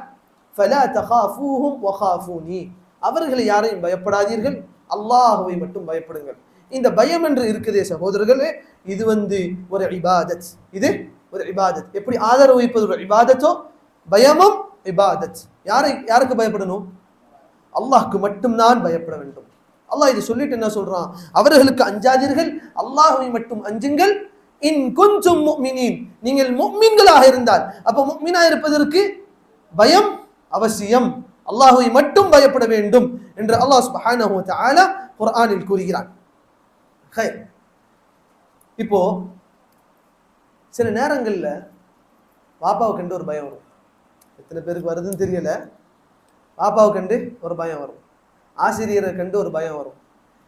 ஃபலா தகாஃபூஹும் வகாஃபூனி. அவர்களை யாரையும் பயப்படாதீர்கள், அல்லாஹ்வை மட்டும் பயப்படுங்கள். இந்த பயம் என்று இருக்குதே சகோதரர்களே, இது ஒரு இபாதத். இது ஒரு இபாதத். எப்படி ஆதரவு வைப்பது ஒரு இபாதத்தோ, பயமும் இபாதத். யாருக்கு பயப்படணும்? அல்லாஹ்க்கு மட்டும்தான் பயப்பட வேண்டும். அல்லாஹ் இது சொல்லிட்டு என்ன சொல்றான்? அவர்களுக்கு அஞ்சாதீர்கள், அல்லாஹ்வை மட்டும் அஞ்சுங்கள். இன் குன்தும் முஃமினீன், நீங்கள் முஃமின்களாக இருந்தால். அப்ப முஃமினா இருப்பதற்கு பயம் அவசியம், அல்லாஹ்வை மட்டும் பயப்பட வேண்டும் என்று அல்லாஹ் சுப்ஹானஹு வ தஆலா குர்ஆனில் கூறுகிறான். இப்போ சில நேரங்கள்ல பாப்பாவை கண்டு ஒரு பயம் வரும். எத்தனை பேருக்கு வருதுன்னு தெரியல. பாப்பாவை கண்டு ஒரு பயம் வரும், ஆசிரியரை கண்டு ஒரு பயம் வரும்,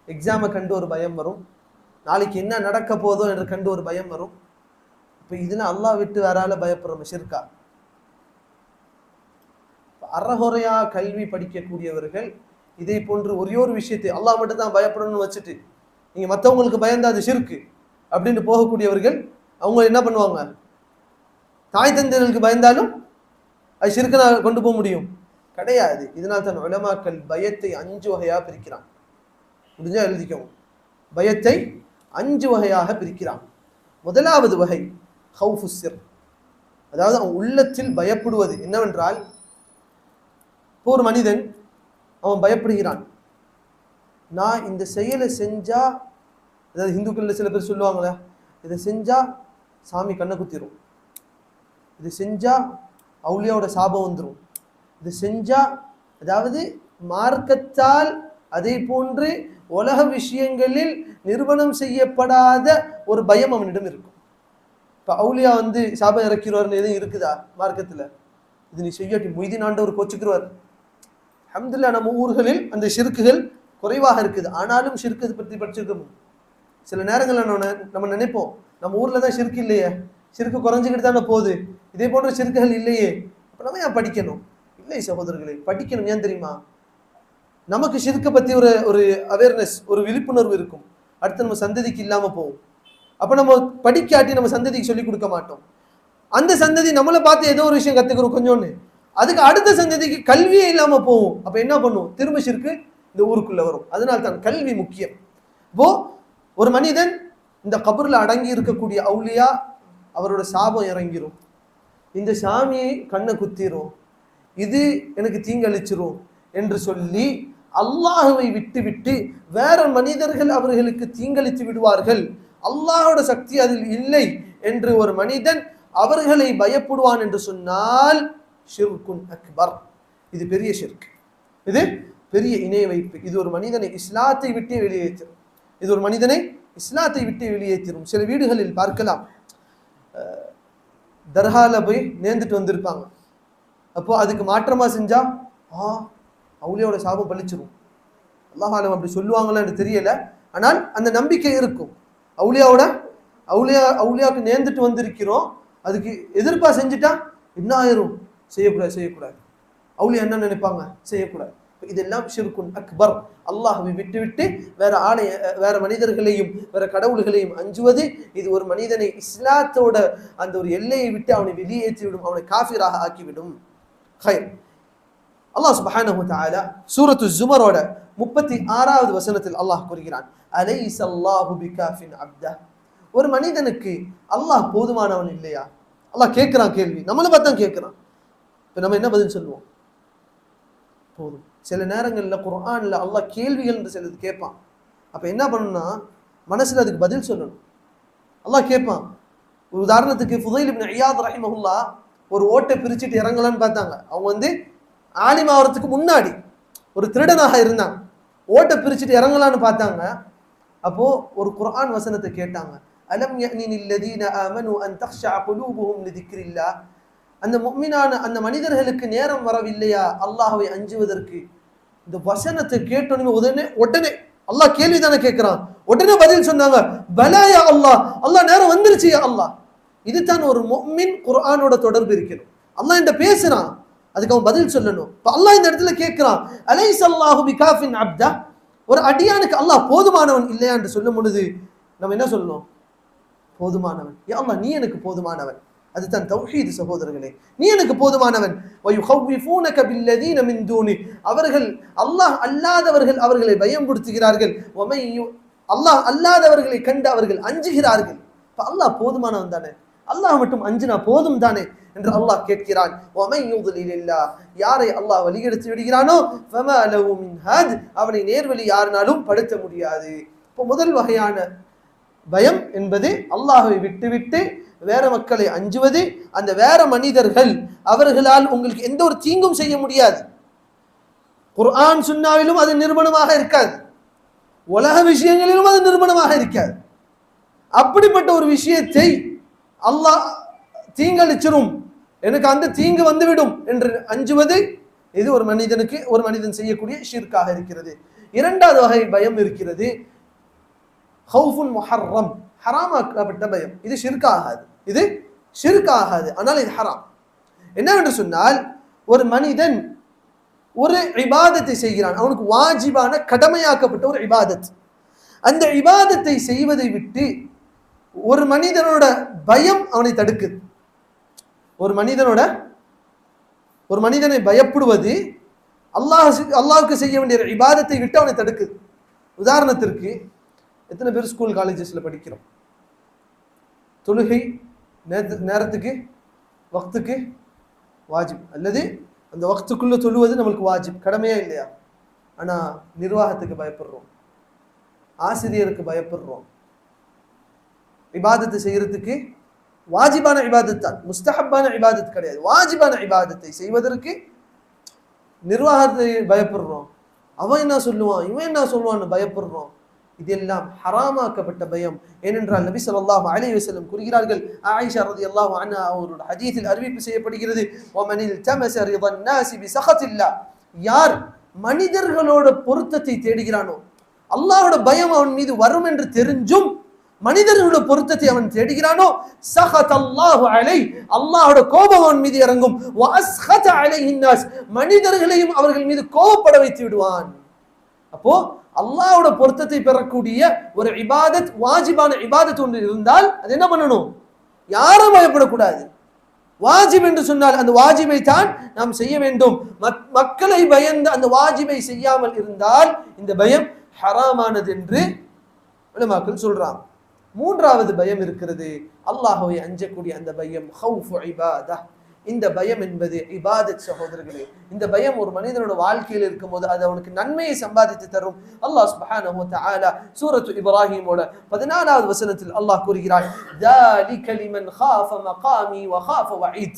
எக்ஸாமை கண்டு ஒரு பயம் வரும், நாளைக்கு என்ன நடக்க போதோ என்று கண்டு ஒரு பயம் வரும். இப்போ இதெல்லாம் அல்லாஹ் விட்டு வேறால பயப்படுறோம், ஷிர்கா? அறகுறையா கல்வி படிக்கக்கூடியவர்கள் இதே போன்று ஒரே ஒரு விஷயத்தை அல்லாஹ் மட்டும் தான் பயப்படணும்னு வச்சுட்டு நீங்க மற்றவங்களுக்கு பயந்தா அது ஷிர்கு அப்படின்னு போகக்கூடியவர்கள், அவங்க என்ன பண்ணுவாங்க? தாய் தந்தைகளுக்கு பயந்தாலும் அது ஷிர்கா கொண்டு போக முடியும் கிடையாது. இதனால் தான் உலமாக்கள் பயத்தை 5 வகையா பிரிக்கிறான். முடிஞ்சா எழுதிக்கோங்க. பயத்தை 5 வகையாக பிரிக்கிறான். முதலாவது வகை ஹவுஃபு சிர், அதாவது அவன் உள்ளத்தில் பயப்படுவது. என்னவென்றால், ஒரு மனிதன் அவன் பயப்படுகிறான், நான் இந்த செயலை செஞ்சா, அதாவது இந்துக்கள்ல சில பேர் சொல்லுவாங்களே, இதை செஞ்சா சாமி கண்ணை குத்திரும், இது செஞ்சா அவுலியாவோட சாபம் வந்துடும், இது செஞ்சா, அதாவது மார்க்கத்தால் அதே போன்று உலக விஷயங்களில் நிறுவனம் செய்யப்படாத ஒரு பயம் அவனிடம் இருக்கும். இப்போ அவுலியா வந்து சாபம் இறக்கிறவர்னு எதுவும் இருக்குதா மார்க்கத்தில்? இது நீ செய்யாட்டி மொய்தீன் ஆண்டவர் கோச்சுக்கிறவர். அல்ஹம்துலில்லாஹ் நம்ம ஊர்களில் அந்த ஷிர்க்குகள் குறைவாக இருக்குது. ஆனாலும் ஷிர்க்கு பற்றி படிச்சிருக்கோம். சில நேரங்களில் நம்ம நினைப்போம், நம்ம ஊரில் தான் ஷிர்க்கு இல்லையே, ஷிர்க்கு குறைஞ்சிக்கிட்டு தானே போகுது, இதே போன்ற ஷிர்க்குகள் இல்லையே, அப்போ நம்ம ஏன் படிக்கணும்? இல்லை சகோதரர்களே, படிக்கணும். ஏன் தெரியுமா? நமக்கு ஷிர்க்கை பற்றி ஒரு அவேர்னஸ், ஒரு விழிப்புணர்வு இருக்கும். அடுத்து நம்ம சந்ததிக்கு இல்லாமல் போகும். அப்போ நம்ம படிக்காட்டி நம்ம சந்ததிக்கு சொல்லிக் கொடுக்க மாட்டோம். அந்த சந்ததி நம்மளை பார்த்து ஏதோ ஒரு விஷயம் கற்றுக்கிறோம் கொஞ்சோன்னு, அதுக்கு அடுத்த சந்ததிக்கு கல்வியே இல்லாமல் போகும். அப்போ என்ன பண்ணுவோம்? திரும்ப ஷிர்க்கு இந்த ஊருக்குள்ளே வரும். அதனால தான் கல்வி முக்கியம். இப்போ ஒரு மனிதன் இந்த கபரில் அடங்கி இருக்கக்கூடிய அவுலியா, அவரோட சாபம் இறங்கிரும், இந்த சாமியை கண்ணை குத்திரும், இது எனக்கு தீங்களிச்சிரும் என்று சொல்லி அல்லாஹுவை விட்டு விட்டு வேற மனிதர்கள் அவர்களுக்கு தீங்களித்து விடுவார்கள், அல்லாஹோட சக்தி அதில் இல்லை என்று ஒரு மனிதன் அவர்களை பயப்படுவான் என்று சொன்னால் ஷிர்குன் அக்பர், இது பெரிய ஷிர்க், இது பெரிய இணை வைப்பு. இது ஒரு மனிதனை இஸ்லாத்தை விட்டே வெளியேற்றும். இது ஒரு மனிதனை இஸ்லாத்தை விட்டு வெளியேற்றும். சில வீடுகளில் பார்க்கலாம், தர்கால போய் நேர்ந்துட்டு வந்திருப்பாங்க. அப்போ அதுக்கு மாற்றமா செஞ்சா அவுலியாவோட சாபம் பழிச்சிரும். அல்லாஹ் ஆலம் அப்படி சொல்லுவாங்களான்னு தெரியல, ஆனால் அந்த நம்பிக்கை இருக்கும். அவுலியாவுக்கு நேர்ந்துட்டு வந்திருக்கிறோம், அதுக்கு எதிர்ப்பா செஞ்சுட்டா என்ன ஆயிரும்? செய்யக்கூடாது. அவுலியா என்ன நினைப்பாங்க? செய்யக்கூடாது. இதெல்லாம் ஷிர்குன் அக்பர். அல்லாஹ்வை விட்டு விட்டு வேற மனிதர்களையும் வேற கடவுள்களையும் அஞ்சுவது, இது ஒரு மனிதனை இஸ்லாத்தோட அந்த ஒரு எல்லையை விட்டு அவனை வெளியேற்றிவிடும், அவனை காஃபிராக ஆக்கிவிடும். அல்லாஹ் சுப்ஹானஹு வ தஆலா சூரத்து ஸுமரோட 36வது வசனத்தில் அல்லாஹ் கூறுகிறான், அலைஸல்லாஹு பிகாஃபின் அப்தா. ஒரு மனிதனுக்கு அல்லாஹ் போதுமானவன் இல்லையா? அல்லாஹ் கேட்கிறான் கேள்வி, நம்மளை பார்த்தா கேட்கிறான். இப்போ நம்ம என்ன பதில் சொல்லுவோம்? போதும். சில நேரங்களில் குர்ஆன்ல அல்லாஹ் கேள்விகள் என்று சிலது கேட்பான். அப்போ என்ன பண்ணணும்னா மனசில் அதுக்கு பதில் சொல்லணும். அல்லாஹ் கேட்பான். ஒரு உதாரணத்துக்கு ஃபுதைல் இப்னு இயாத் ரஹிமஹுல்லாஹ் ஒரு ஓட்டை பிரிச்சுட்டு இறங்கலான்னு பார்த்தாங்க. அவங்க வந்து ஆலிம் ஆகிறதுக்கு முன்னாடி ஒரு திருடனாக இருந்தாங்க. ஓட்டை பிரிச்சுட்டு இறங்கலான்னு பார்த்தாங்க. அப்போ ஒரு குர்ஆன் வசனத்தை கேட்டாங்க, அலம் யஅனில் லதீன ஆமனு அன் தக்ஷஅ குலூபுஹும் லிதிக்ரில்லாஹ். அந்த முஃமினான அந்த மனிதர்களுக்கு நேரம் வரவில்லையா அல்லாஹ்வை அஞ்சுவதற்கு? இந்த வசனத்தை கேட்டோன்னு உடனே அல்லாஹ் கேள்வி தானே கேட்கிறான், உடனே பதில் சொன்னாங்க, பலாயா அல்லாஹ், அல்லாஹ் நேரம் வந்துருச்சு அல்லாஹ். இதுதான் ஒரு முஃமின் குர்ஆனோட தொடர்பு இருக்கணும். அல்லாஹ் இந்த பேசுறான், அதுக்கு அவன் பதில் சொல்லணும். இப்போ அல்லாஹ் இந்த இடத்துல கேட்கிறான், அலைஸல்லாஹு பிகாஃபின் அப்தா. ஒரு அடியானுக்கு அல்லாஹ் போதுமானவன் இல்லையா என்று சொல்லும் பொழுது நம்ம என்ன சொல்லணும்? போதுமானவன். யா அல்லாஹ் நீ எனக்கு போதுமானவன். அதுதான் தௌஹீத் சகோதரர்களே, நீ எனக்கு போதுமானவன். வயுஹவ்விஃபூனக பில்லதீன மின் தூனி. அவர்கள் அல்லாஹ் அல்லாதவர்கள் அவர்களை பயம்படுத்துகிறார்கள். அல்லாஹ் அல்லாதவர்களை கண்டு அவர்கள் அஞ்சுகிறார்கள். இப்போ அல்லாஹ் போதுமானவன் தானே, அல்லாஹ் மட்டும் அஞ்சினா போதும் தானே என்று அல்லாஹ் கேட்கிறான். யாரை அல்லாஹ் வழிகெடுத்து விடுகிறானோ ஃபமா லஹு மின் ஹாத், அவனை நேர்வழி யாருனாலும் படுத்த முடியாது. இப்போ முதல் வகையான பயம் என்பது அல்லாஹ்வை விட்டுவிட்டு வேற மக்களை அஞ்சுவது. அந்த வேற மனிதர்கள் அவர்களால் உங்களுக்கு எந்த ஒரு தீங்கும் செய்ய முடியாது. குர்ஆன் சுன்னாவிலும் அது நிரூபணமாக இருக்காது, உலக விஷயங்களிலும் அது நிரூபணமாக இருக்காது. அப்படிப்பட்ட ஒரு விஷயத்தை அல்லாஹ் தீங்களிச்சிரும், எனக்கு அந்த தீங்கு வந்துவிடும் என்று அஞ்சுவது, இது ஒரு மனிதன் செய்யக்கூடிய ஷிர்காக இருக்கிறது. இரண்டாவது வகை பயம் இருக்கிறது, ஹவுஃபுன் முஹர்ரம், ஹராமாக்கப்பட்ட பயம். இது ஷிர்க் ஆகாது, ஆனால் இது ஹராம். என்னவென்று சொன்னால், ஒரு மனிதன் ஒரு இபாதத்தை செய்கிறான், அவனுக்கு வாஜிபான கடமையாக்கப்பட்ட ஒரு இபாதத். அந்த இபாதத்தை செய்வதை விட்டு ஒரு மனிதனோட பயம் அவனை தடுக்குது. ஒரு மனிதனை பயப்படுவது அல்லாஹ்வுக்கு செய்ய வேண்டிய இபாதத்தை விட்டு அவனை தடுக்குது. உதாரணத்திற்கு, எத்தனை பேர் ஸ்கூல் காலேஜஸ்ல படிக்கிறோம், தொழுகை நேரத்துக்கு வக்துக்கு வாஜிப், அல்லது அந்த வக்துக்குள்ள தொழுவது நம்மளுக்கு வாஜிப், கடமையா இல்லையா? ஆனா நிர்வாகத்துக்கு பயப்படுறோம், ஆசிரியருக்கு பயப்படுறோம். இபாதத்தை செய்யறதுக்கு வாஜிபான இபாதத் தான், முஸ்தஹப்பான இபாதத் கிடையாது. வாஜிபான இபாதத்தை செய்வதற்கு நிர்வாகத்தை பயப்படுறோம். அவன் என்ன சொல்லுவான், இவன் என்ன சொல்லுவான்னு பயப்படுறோம். இதெல்லாம் ஹராமாக்கப்பட்ட பயம். ஏனென்றால் நபி ஸல்லல்லாஹு அலைஹி வஸல்லம் கூறுகிறார்கள், ஆயிஷா ரலியல்லாஹு அன்ஹா அவருடைய ஹதீஸில் அறிவிப்பு செய்யப்படுகிறது, வமனில் தமஸ ரிதன் நாஸி பிஸகத்தில்லாஹ், யார் மனிதர்களோட பொருத்தத்தை தேடுகிறானோ, அல்லாஹ்வோட பயம் அவன் மீது வரும் என்று தெரிஞ்சும் மனிதர்களோட பொருத்தத்தை அவன் தேடுகிறானோ, சஹதல்லாஹு அலைஹி, அல்லாஹ்வோட கோபம் அவன் மீது இறங்கும். வஅஸ்கத அலைஹின் நாஸ், மனிதர்களையும் அவர்கள் மீது கோபப்பட வைத்து விடுவான். அப்போ அல்லாஹ்வோட பொருத்தத்தை பெறக்கூடிய ஒரு இபாதத், வாஜிபான இபாதத் ஒன்று இருந்தால் அது என்ன பண்ணணும்? யாரும் பயப்படக்கூடாது. வாஜிப் என்று சொன்னால் அந்த வாஜிபை தான் நாம் செய்ய வேண்டும். மக்களை பயந்து அந்த வாஜிபை செய்யாமல் இருந்தால் இந்த பயம் ஹராமானது என்று உலமாக்கள் சொல்றாங்க. மூன்றாவது பயம் இருக்கிறது, அல்லாஹ்வை அஞ்சக்கூடிய அந்த பயம், ஹவுஃபு இபாதா. இந்த பயம் என்பது இபாதத் சகோதரர்களே. இந்த பயம் ஒரு மனிதனோட வாழ்க்கையில் இருக்கும்போது அது அவனுக்கு நன்மையை சம்பாதித்து தரும். அல்லாஹ் சுப்ஹானஹு வ தஆலா சூரத்து இப்ராஹீமோட 14வது வசனத்தில் அல்லாஹ் கூறுகிறான், ذَلِكَ لِمَنْ خَافَ مَقَامِي وَخَافَ وَعِيدِ.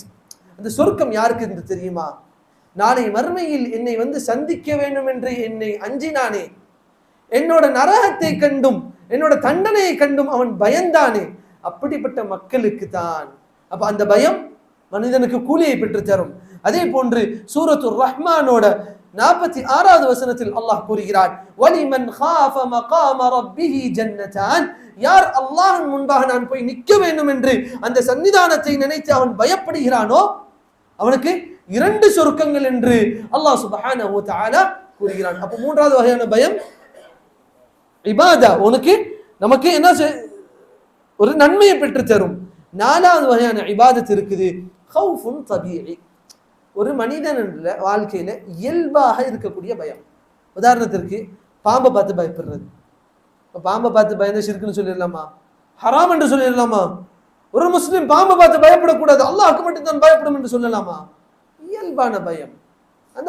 அந்த சொர்க்கம் யாருக்கு என்று தெரியுமா? நாளை மறுமையில் என்னை சந்திக்க வேண்டும் என்று என்னை அஞ்சினானே, என்னோட நரகத்தை கண்டும் என்னோட தண்டனையை கண்டும் அவன் பயந்தானே, அப்படிப்பட்ட மக்களுக்கு தான். அப்ப அந்த பயம் மனிதனுக்கு கூலியை பெற்று தரும். அதே போன்று சூரத்து ரஹ்மானோட 46வது வசனத்தில் அல்லாஹ் கூறுகிறான், وَلِمَنْ خَافَ مَقَامَ رَبِّهِ جَنَّتَانِ, யார் அல்லாஹ்வின் முன்பாக நான் போய் நிற்க வேண்டும் என்று அந்த சன்னிதானத்தை நினைத்து அவன் பயப்படுகிறானோ அவனுக்கு 2 சொர்க்கங்கள் என்று அல்லாஹ் சுப்ஹானஹு வ தஆலா கூறுகிறான். அப்ப மூன்றாவது வகையான பயம் இபாதா, நமக்கு என்ன ஒரு நன்மையை பெற்று தரும். 4வது வகையான இபாதத் இருக்குது, ஹவுஃபுன் தபீஇ, ஒரு மனிதனுடைய வாழ்க்கையில இயல்பாக இருக்கக்கூடிய பயம். உதாரணத்திற்கு பாம்பை பார்த்து பயப்படுறது. பாம்பை பார்த்து பயந்த ஷிர்க்னு சொல்லிடலாமா? ஹராம் என்று சொல்லிடலாமா? ஒரு முஸ்லிம் பாம்பை பார்த்து பயப்படக்கூடாது, அல்லாஹ்வுக்கு மட்டும் தான் பயப்படும் என்று சொல்லலாமா? இயல்பான பயம், அந்த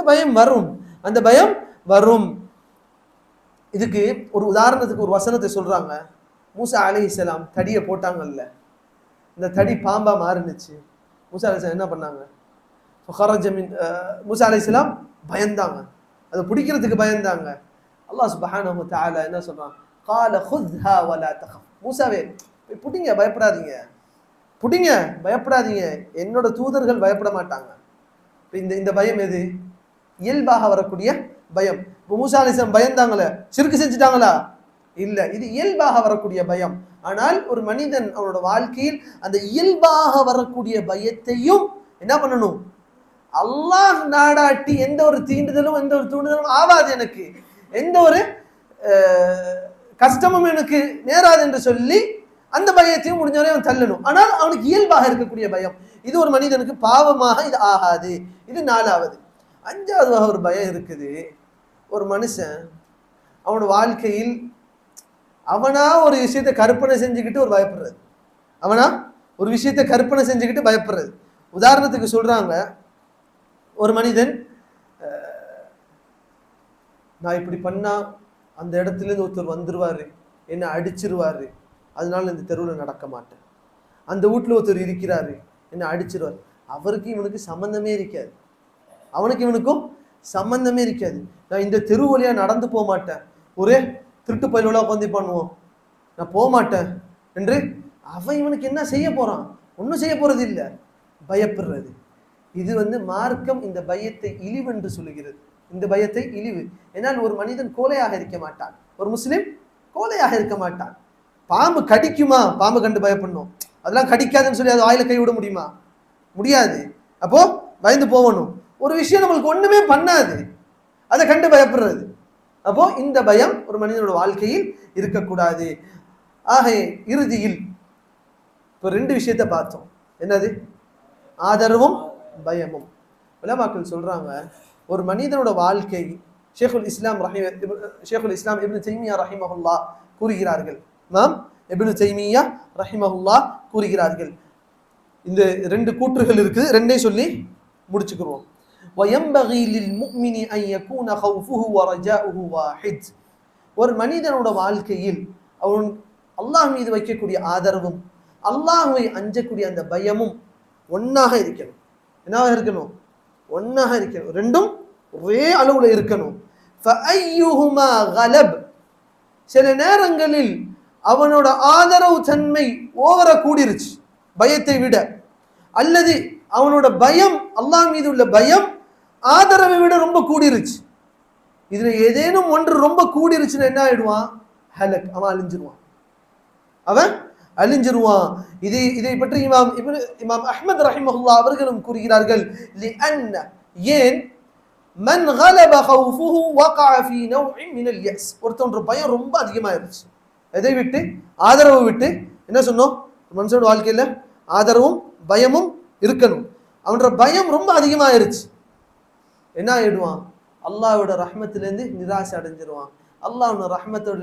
பயம் வரும். இதுக்கு ஒரு உதாரணத்துக்கு ஒரு வசனத்தை சொல்றாங்க. மூசா அலைஹிஸ்ஸலாம் தடியை போட்டாங்கல்ல, இந்த தடி பாம்பா மாறுனுச்சு. மூசா அலைஹிஸ்ஸலாம் என்ன பண்ணாங்க? மூசா அலைஹிஸ்ஸலாம் பயந்தாங்க, அதை பிடிக்கிறதுக்கு பயந்தாங்க. அல்லாஹ் சுப்ஹானஹு வ தஆலா என்ன சொல்றான்? قال خذها ولا تخف, மூசாவே புடிங்க, பயப்படாதீங்க, என்னோட தூதர்கள் பயப்பட மாட்டாங்க. இந்த பயம் எது? இயல்பாக வரக்கூடிய பயம். மூசா அலைஹிஸ்ஸலாம் பயந்தாங்களே, ஷிர்க் செஞ்சுட்டாங்களா? இல்ல, இது இயல்பாக வரக்கூடிய பயம். ஆனால் ஒரு மனிதன் அவனோட வாழ்க்கையில் அந்த இயல்பாக வரக்கூடிய பயத்தையும் என்ன பண்ணணும்? அல்லாஹ் நாடாட்டி எந்த ஒரு தூண்டுதலும் ஆவாது, எனக்கு எந்த ஒரு கஷ்டமும் எனக்கு நேராது என்று சொல்லி அந்த பயத்தையும் முடிஞ்சவரை அவன் தள்ளணும். ஆனால் அவனுக்கு இயல்பாக இருக்கக்கூடிய பயம், இது ஒரு மனிதனுக்கு பாவமாக இது ஆகாது. இது 4வது. 5வது ஒரு பயம் இருக்குது, ஒரு மனுஷன் அவனோட வாழ்க்கையில் அவனா ஒரு விஷயத்தை கற்பனை செஞ்சுக்கிட்டு பயப்படுறது. உதாரணத்துக்கு சொல்றாங்க, ஒரு மனிதன் நான் இப்படி பண்ணா அந்த இடத்துல இருந்து ஒருத்தர் வந்துருவாரு, என்ன அடிச்சிருவாரு, அதனால இந்த தெருவில் நடக்க மாட்டேன். அந்த வீட்டில் ஒருத்தர் இருக்கிறாரு, என்ன அடிச்சிருவார். அவருக்கு இவனுக்கு சம்பந்தமே இருக்காது, அவனுக்கு இவனுக்கும் சம்பந்தமே இருக்காது. நான் இந்த தெரு வழியா நடந்து போக மாட்டேன், ஒரே திருட்டு பயிலோட உட்காந்து பண்ணுவோம், நான் போக மாட்டேன் என்று அவன் இவனுக்கு என்ன செய்ய போறான்? ஒன்றும் செய்ய போறது இல்லை, பயப்படுறது. இது மார்க்கம் இந்த பயத்தை இழிவு என்று சொல்லுகிறது. இந்த பயத்தை இழிவு. ஏன்னால் ஒரு மனிதன் கோலையாக இருக்க மாட்டான், ஒரு முஸ்லிம் கோலையாக இருக்க மாட்டான். பாம்பு கடிக்குமா? பாம்பு கண்டு பயப்படணும். அதெல்லாம் கடிக்காதுன்னு சொல்லி அது வாயில கை விட முடியுமா? முடியாது. அப்போ பயந்து போகணும். ஒரு விஷயம் நம்மளுக்கு ஒண்ணுமே பண்ணாது, அதை கண்டு பயப்படுறது. அப்போ இந்த பயம் ஒரு மனிதனோட வாழ்க்கையில் இருக்கக்கூடாது. ஆக இறுதியில் இப்போ 2 விஷயத்தை பார்த்தோம். என்னது? ஆதரவும் பயமும். உலமாக்கள் சொல்றாங்க, ஒரு மனிதனோட வாழ்க்கை, ஷேகுல் இஸ்லாம் இப்னு தைமியா ரஹிமஹுல்லா கூறுகிறார்கள், இமாம் இப்னு தைமியா ரஹிமஹுல்லா கூறுகிறார்கள், இந்த 2 கூற்றுகள் இருக்குது, 2ஐயும் சொல்லி முடிச்சுக்குவோம். وَيَنْبَغِي لِلْمُؤْمِنِ أَنْ يَكُونَ خَوْفُهُ وَرَجَاؤُهُ وَاحِدٌ. ஒரு மனிதனோட வாழ்க்கையில் அவன் அல்லாஹ் மீது வைக்கக்கூடிய ஆதரவும் அல்லாஹ்வை அஞ்சக்கூடிய அந்த பயமும் ஒன்னாக இருக்கணும். என்னவா இருக்கணும்? ஒன்னாக இருக்கணும். ரெண்டும் ஒரே அளவுல இருக்கணும். فَأَيُّهُمَا غَلَبَ. சில நேரங்களில் அவனோட ஆதரவு தன்மை ஓவரா கூடிருச்சு பயத்தை விட, அல்லது அவனோட பயம், அல்லாஹ் மீது உள்ள பயம் ஆதரவை விட ரொம்ப கூடிருச்சு. இதுல ஏதேனும் ஒன்று ரொம்ப கூடிருச்சுன்னா என்ன ஆயிடுவான்? ஹலக், அவன் அழிஞ்சிருவான். இதை பற்றி இமாம் அஹ்மத் ரஹிமஹுல்லா அவர்களும் கூறுகிறார்கள், لأن ஏன் மன் غلب خوفه وقع في نوع من اليأس. ஒருத்தோட பயம் ரொம்ப அதிகமாயிருச்சு. எதை விட்டு? ஆதரவை விட்டு. என்ன சொன்னோம்? மனுஷனோட வாழ்க்கையில ஆதரவும் பயமும் இருக்கணும். அவனோட பயம் ரொம்ப அதிகமாயிருச்சு, என்ன ஆயிடுவான்? அல்லாஹ்வோட ரஹ்மத்திலிருந்து நிராசை அடைஞ்சிருவான். அல்லாஹ்வோட ரஹ்மத்தோட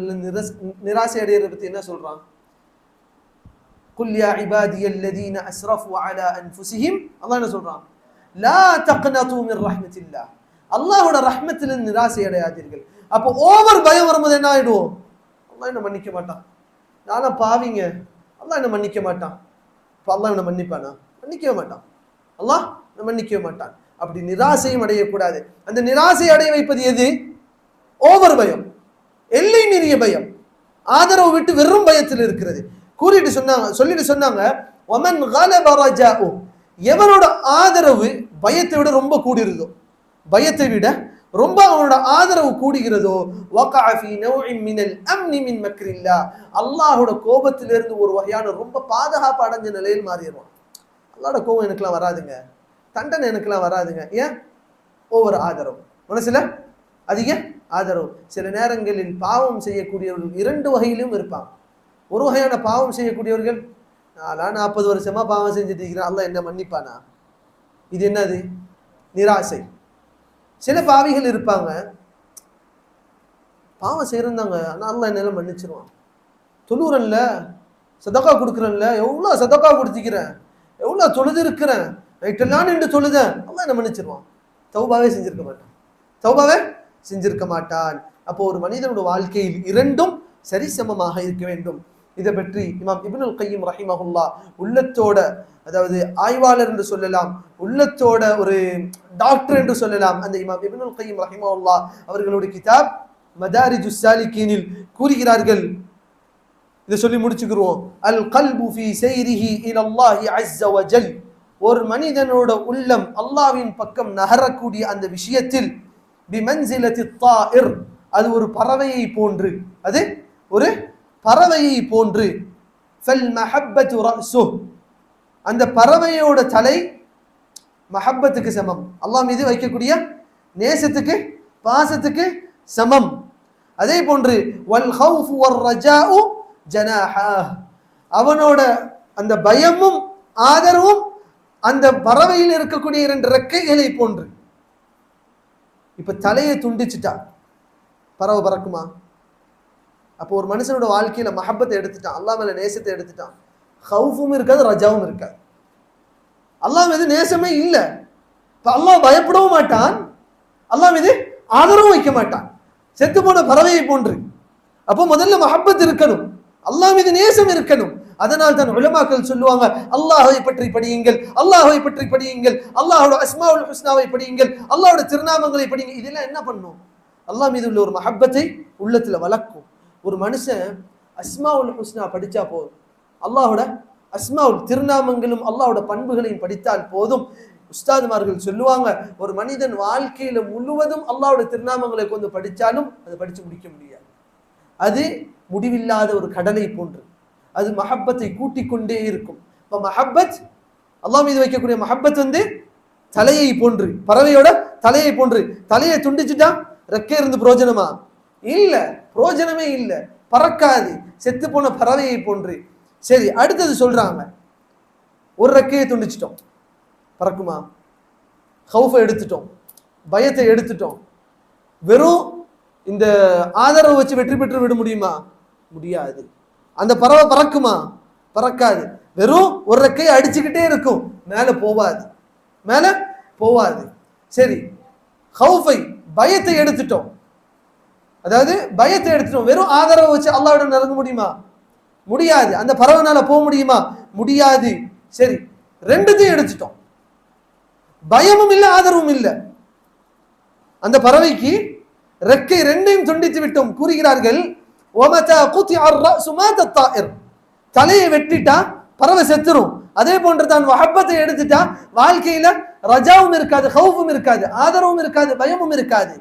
நிராசை அடையிறத பத்தி என்ன சொல்றான்? குல் யா இபாதியல்லதீன அஸ்ரஃபு அலா அன்ஃபுஸிஹிம். அல்லாஹ் என்ன சொல்றான்? லா தக்னது மின் ரஹ்மத்தில்லாஹ். அல்லாஹ்வோட ரஹ்மத்திலிருந்து நிராசை அடையாதீர்கள். அப்போ ஓவர் பயம் வரும்போது என்ன ஆயிடுவோம்? அல்லாஹ் என்ன மன்னிக்க மாட்டான், நானா பாவிங்க, அல்லாஹ் என்ன மன்னிக்க மாட்டான். இப்போ அல்லாஹ் என்ன மன்னிப்பானா? மன்னிக்கவே மாட்டான். அல்லாஹ் மன்னிக்கவே மாட்டான். அப்படி நிராசையும் அடையக்கூடாது. அந்த நிராசை அடைய வைப்பது எது? ஓவர் பயம், எல்லை மீறிய பயம், ஆதரவு விட்டு வெறும் பயத்தில் இருக்கிறது. சொல்லிட்டு சொன்னாங்க, ஒமன் கலப ரஜாஉ. எவனோட ஆதரவு பயத்தை விட ரொம்ப கூடிருதோ, பயத்தை விட ரொம்ப அவனோட ஆதரவு கூடுகிறதோ, வகஅ ஃபீ நௌஇன் மினல் அம்னி மின் மக்ரில்லாஹ். அல்லாஹ்வோட கோபத்திலிருந்து ஒரு வகையான ரொம்ப பாதுகாப்பு அடைஞ்ச நிலையில் மாறிடுவான். அல்லாஹ்வோட கோபம் எனக்குலாம் வராதுங்க, தண்டனை எனக்குலாம் வராதுங்க. ஏன்? ஒவ்வொரு ஆதரவு, மனசுல அதிக ஆதரவு. சில நேரங்களில் பாவம் செய்யக்கூடியவர்கள் 2 வகையிலும் இருப்பாங்க. ஒரு வகையான பாவம் செய்யக்கூடியவர்கள், நான் 40 வருஷமா பாவம் செஞ்சுட்டு இருக்கிறேன், அல்லாஹ் என்ன மன்னிப்பானா? இது என்னது? நிராசை. சில பாவிகள் இருப்பாங்க, பாவம் செய்யறாங்க, ஆனால் அல்லாஹ் என்னால மன்னிச்சிருவான். தொழுறன்ல, சதக்கா கொடுக்குறேன்ல, எவ்வளோ சதக்கா கொடுத்திக்கிறேன், எவ்வளோ தொழுது இருக்கிறேன், நைட்டெல்லாம் நின்று தொழுதேன், அல்லாஹ் என்ன மன்னிச்சிருவான். தௌபாவே செஞ்சிருக்க மாட்டான். அப்போ ஒரு மனிதனோட வாழ்க்கையில் 2ம் சரிசமமாக இருக்க வேண்டும். இதை பற்றி இமாம் இப்னுல் கையிம் ரஹிமஹுல்லா உள்ளத்தோட, அதாவது ஆய்வாளர் என்று சொல்லலாம், உள்ளத்தோட ஒரு டாக்டர் என்று சொல்லலாம், அந்த இமாம் இப்னுல் கையிம் ரஹிமஹுல்லா அவர்களுடைய கிதாப் மதாரிஜுஸ் சாலிகீனில் கூறுகிறார்கள். இதை சொல்லி முடிச்சுக்கிறோம். அல் கல்பு ஃபீ ஸைரிஹி இலல்லாஹி அஸ்ஸ வஜல். ஒரு மனிதனோட உள்ளம் அல்லாஹ்வின் பக்கம் நகரக்கூடிய அந்த விஷயத்தில் பிமன்சிலத்தி த்தாயிர், அது ஒரு பறவையை போன்று, அது ஒரு பறவையை போன்று. ஃபல் மஹப்பத்து ரஅஸுஹ், அந்த பறவையோட தலை மஹப்பத்துக்கு சமம், அல்லாஹ் மீது வைக்கக்கூடிய நேசத்துக்கு பாசத்துக்கு சமம். அதே போன்று வல் ஹௌஃபு வர் ரஜாஉ ஜனாஹாஹ், அவனோட அந்த பயமும் ஆதரவும் அந்த பறவையில் இருக்கக்கூடிய 2 ரெக்கைகளை போன்று. இப்ப தலையை துண்டிச்சுட்டா பறவை பறக்குமா? அப்போ ஒரு மனுஷனோட வாழ்க்கையில மஹப்பத்தை எடுத்துட்டான், அல்லாஹ் மேல நேசத்தை எடுத்துட்டான், ஹவுஃபும் இருக்காது, ரஜாவும் இருக்காது, அல்லாஹ் மீது நேசமே இல்லை. இப்ப அல்லாஹ் பயப்படவும் மாட்டான், அல்லாஹ் மீது ஆதரவும் வைக்க மாட்டான், செத்து போன பறவையை போன்று. அப்போ முதல்ல மஹப்பத் இருக்கணும், அல்லாஹ் மீது நேசம் இருக்கணும். அதனால் தான் உலமாக்கள் சொல்லுவாங்க, அல்லாஹ்வை பற்றி படியுங்கள், அல்லாஹ்வை பற்றி படியுங்கள், அல்லாஹ்வோட அஸ்மாவுல் ஹுஸ்னாவை படியுங்கள், அல்லாஹ்வோட திருநாமங்களை படியுங்க. இதெல்லாம் என்ன பண்ணும்? அல்லாஹ் மீது உள்ள ஒரு மஹப்பத்தை உள்ளத்துல வளர்க்கும். ஒரு மனுஷன் அஸ்மாவுல் ஹுஸ்னா படிச்சா போதும், அல்லாஹ்வோட அஸ்மாவுல் திருநாமங்களும் அல்லாஹ்வோட பண்புகளையும் படித்தால் போதும். உஸ்தாதுமார்கள் சொல்லுவாங்க, ஒரு மனிதன் வாழ்க்கையில முழுவதும் அல்லாஹ்வோட திருநாமங்களை கொண்டு படிச்சாலும் அதை படிச்சு முடிக்க முடியாது. அது முடிவில்லாத ஒரு கடலை போன்று, அது மஹப்பத்தை கூட்டிக் கொண்டே இருக்கும். இப்ப மஹப்பத், அல்லாஹ் மீது வைக்கக்கூடிய மஹப்பத் தலையை போன்று, பறவையோட தலையை போன்று. தலையை துண்டிச்சுட்டா ரெக்கை இருந்து பிரயோஜனமா? இல்ல, பிரயோஜனமே இல்ல, பறக்காது, செத்து போன பறவையை போன்று. சரி, அடுத்தது சொல்றாங்க, ஒரு ரெக்கையை துண்டிச்சிட்டோம், பறக்குமா? ஹவுஃபை எடுத்துட்டோம், பயத்தை எடுத்துட்டோம், வெறும் இந்த ஆதரவு வச்சு வெற்றி பெற்று விட முடியுமா? முடியாது. அந்த பறவை பறக்குமா? பறக்காது. வெறும் ஒரு ரெக்கையை அடிச்சுக்கிட்டே இருக்கும், மேல போவாது, மேல போவாது. சரி, ஹவுஃபை, பயத்தை எடுத்துட்டோம், அதாவது பயத்தை எடுத்துட்டோம், வெறும் ஆதரவை வச்சு அல்லாஹ்விடம் நெருங்க முடியுமா? முடியாது. அந்த பறவைனால போக முடியுமா? முடியாது. சரி, ரெண்டுத்தையும் எடுத்துட்டோம், பயமும் இல்லை ஆதரவும் இல்லை. அந்த பறவைக்கு ரெக்கை ரெண்டையும் துண்டித்து விட்டோம். கூறுகிறார்கள், தலையை வெட்டிட்டா பறவை செத்துரும். அதே போன்று தான் மஹப்பத்தை எடுத்துட்டா வாழ்க்கையில ரஜாவும் இருக்காது, ஹவுஃபும் இருக்காது, ஆதரவும் இருக்காது, பயமும் இருக்காது.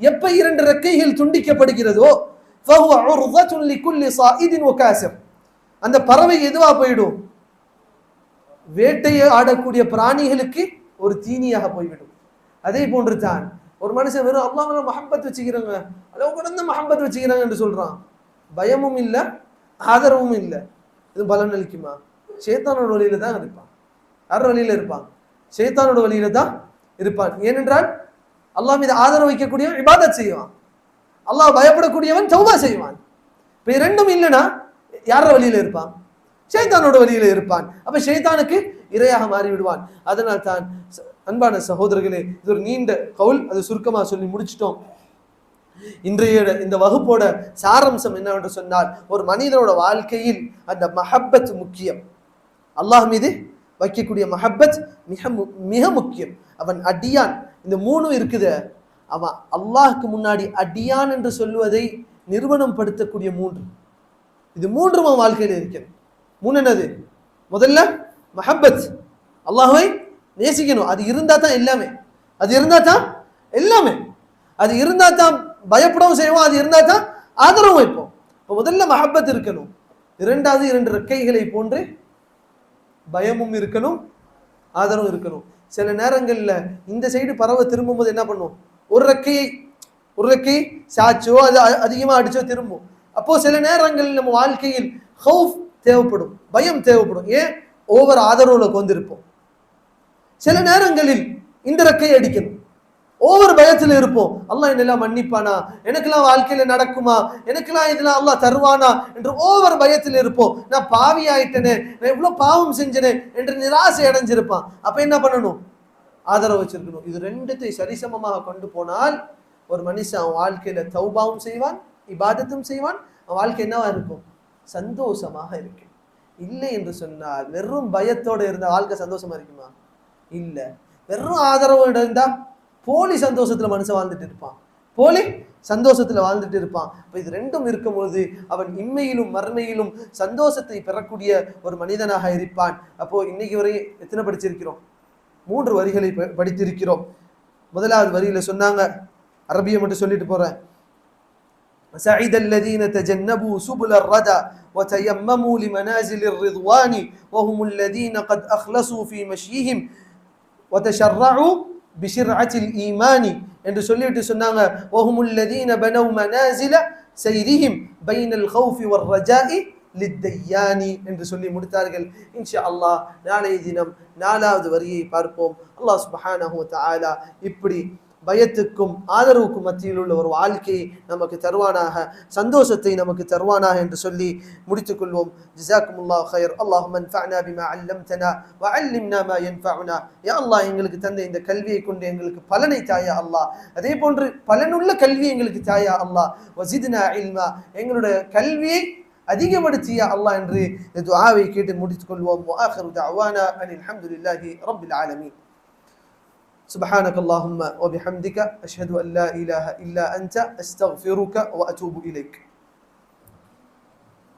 எப்ப இரண்டு ரெக்கைகள் துண்டிக்கப்படுகிறதோ அந்த பறவை எதுவா போயிடும்? வேட்டையை ஆடக்கூடிய பிராணிகளுக்கு ஒரு தீனியாக போய்விடும். அதே போன்று தான் ஒரு மனுஷன் வெறும் அல்லாஹ் மேல மஹப்பத் வச்சுக்கிறாங்க, அளவு கடந்த மஹப்பத் வச்சுக்கிறாங்க என்று சொல்றான், பயமும் இல்லை ஆதரவும் இல்லை, இது பலன் அளிக்குமா? ஷைத்தானோட வழியில தான் இருப்பான். யார் வழியில இருப்பான்? ஷைத்தானோட வழியில தான் இருப்பான். ஏனென்றால் அல்லாஹ் மீது ஆதரவு வைக்கக்கூடியவன் இபாதத் செய்வான், அல்லாஹ் பயப்படக்கூடியவன் தௌபா செய்வான். இப்ப இரண்டும் இல்லைன்னா யார வழியில இருப்பான்? ஷைத்தானோட வழியில இருப்பான். அப்ப ஷைத்தானுக்கு இரையாக மாறி விடுவான். அதனால் தான் அன்பான சகோதரர்களே, இது ஒரு நீண்ட கவுல், அது சுருக்கமா சொல்லி முடிச்சிட்டோம். இன்றைய இந்த வகுப்போட சாரம்சம் என்னவென்று சொன்னால், ஒரு மனிதனோட வாழ்க்கையில் அந்த மஹப்பத் முக்கியம். அல்லாஹ் மீது வைக்கக்கூடிய மஹப்பத் மிக மிக முக்கியம். அவன் அடியான், இந்த மூணும் இருக்குது. அவன் அல்லாஹ்க்கு முன்னாடி அடியான் என்று சொல்லுவதை நிறுவனம் படுத்தக்கூடிய மூன்று, இது மூன்றும் அவன் வாழ்க்கையில் இருக்கிறது. மூணு என்னது? முதல்ல மஹப்பத், அல்லாஹ்வை நேசிக்கணும். அது இருந்தா தான் எல்லாமே, அது இருந்தா தான் எல்லாமே, அது இருந்தா தான் பயப்படவும் செய்வோம், அது இருந்தா தான் ஆதரவும் வைப்போம். இப்போ முதல்ல மஹப்பத் இருக்கணும். இரண்டாவது இரண்டு ரெக்கைகளை போன்று பயமும் இருக்கணும், ஆதரவும் இருக்கணும். சில நேரங்கள்ல இந்த சைடு பறவை திரும்பும் போது என்ன பண்ணும்? ஒரு ரெக்கையை சாச்சோ அது அதிகமா அடிச்சோ திரும்பும். அப்போ சில நேரங்கள் நம்ம வாழ்க்கையில் ஹவுஃப் தேவைப்படும், பயம் தேவைப்படும். ஏன்? ஓவர் ஆதரவுல கொண்டிருப்போம். சில நேரங்களில் இந்த ரெக்கையை அடிக்கணும், ஓவர் பயத்தில் இருப்போம். அல்லாஹ் என்னெல்லாம் மன்னிப்பானா, எனக்கெல்லாம் வாழ்க்கையில நடக்குமா, எனக்கெல்லாம் இதெல்லாம் அல்லாஹ் தருவானா என்று ஓவர் பயத்தில் இருப்போம். நான் பாவி ஆயிட்டனே, நான் இவ்வளவு பாவம் செஞ்சனே என்று நிராசை அடைஞ்சிருப்பான். அப்ப என்ன பண்ணணும்? ஆதரவு வச்சிருக்கணும். இது ரெண்டுத்தை சரிசமமாக கொண்டு போனால் ஒரு மனுஷன் அவன் வாழ்க்கையில தௌபாவும் செய்வான், இபாதத்தும் செய்வான். அவன் வாழ்க்கை என்னவா இருக்கும்? சந்தோஷமாக இருக்கு. இல்லை என்று சொன்னால் வெறும் பயத்தோட இருந்த வாழ்க்கை சந்தோஷமா இருக்குமா? இல்ல. வெறும் ஆதரவோட இருந்தா போலி சந்தோஷத்துல மனுஷன் வாழ்ந்துட்டு இருப்பான், போலி சந்தோஷத்துல வாழ்ந்துட்டு இருப்பான். இப்ப இது ரெண்டும் இருக்கும்பொழுது அவன் இம்மையிலும் மறுமையிலும் சந்தோஷத்தை பெறக்கூடிய ஒரு மனிதனாக இருப்பான். அப்போ இன்னைக்கு வரை எத்தனை படிச்சிருக்கிறோம்? 3 வரிகளை படித்திருக்கிறோம். முதலாவது வரியில சொன்னாங்க, அரபியை மட்டும் சொல்லிட்டு போறேன். سعيد الذين تجنبوا سبل الردى وتيمموا لمنازل الرضوان وهم الذين قد أخلصوا في مشيهم وتشرعوا بشرعة الإيمان என்று சொல்லிட்டு சொன்னாங்க, وهم الذين بنوا منازل سيرهم بين الخوف والرجاء للديان என்று சொல்லி முடித்தார்கள். இன்ஷா அல்லாஹ் நாளைய தினம் 4வது வரியை பார்ப்போம். அல்லாஹ் சுப்ஹானஹு வ தஆலா இப்படி பயத்துக்கும் ஆதரவுக்கும் மத்தியில் உள்ள ஒரு வாழ்க்கையை நமக்கு தருவானாக, சந்தோஷத்தை நமக்கு தருவானாக என்று சொல்லி முடித்துக் கொள்வோம். ஜஸாக்குமுல்லாஹ் கைர். அல்லாஹும்ம அன்ஃபஅனா பிமா அல்லம்தனா வ அல்லிம்னா மா யன்ஃபஅனா. யா அல்லாஹ், எங்களுக்கு தந்த இந்த கல்வியை கொண்டு எங்களுக்கு பலனை தாயா அல்லாஹ். அதே போன்று பலனுள்ள கல்வி எங்களுக்கு தாயா அல்லாஹ். வஸித்னா இல்மா, எங்களுடைய கல்வியை அதிகப்படுத்தியா அல்லாஹ் என்று துஆவை கேட்டு முடித்துக் கொள்வோம். வ ஆகிரு தஅவானா அனில் ஹம்துலில்லாஹி ரப்பில் ஆலமீன். سبحانك اللهم وبحمدك أشهد أن لا إله إلا أنت أستغفرك وأتوب إليك.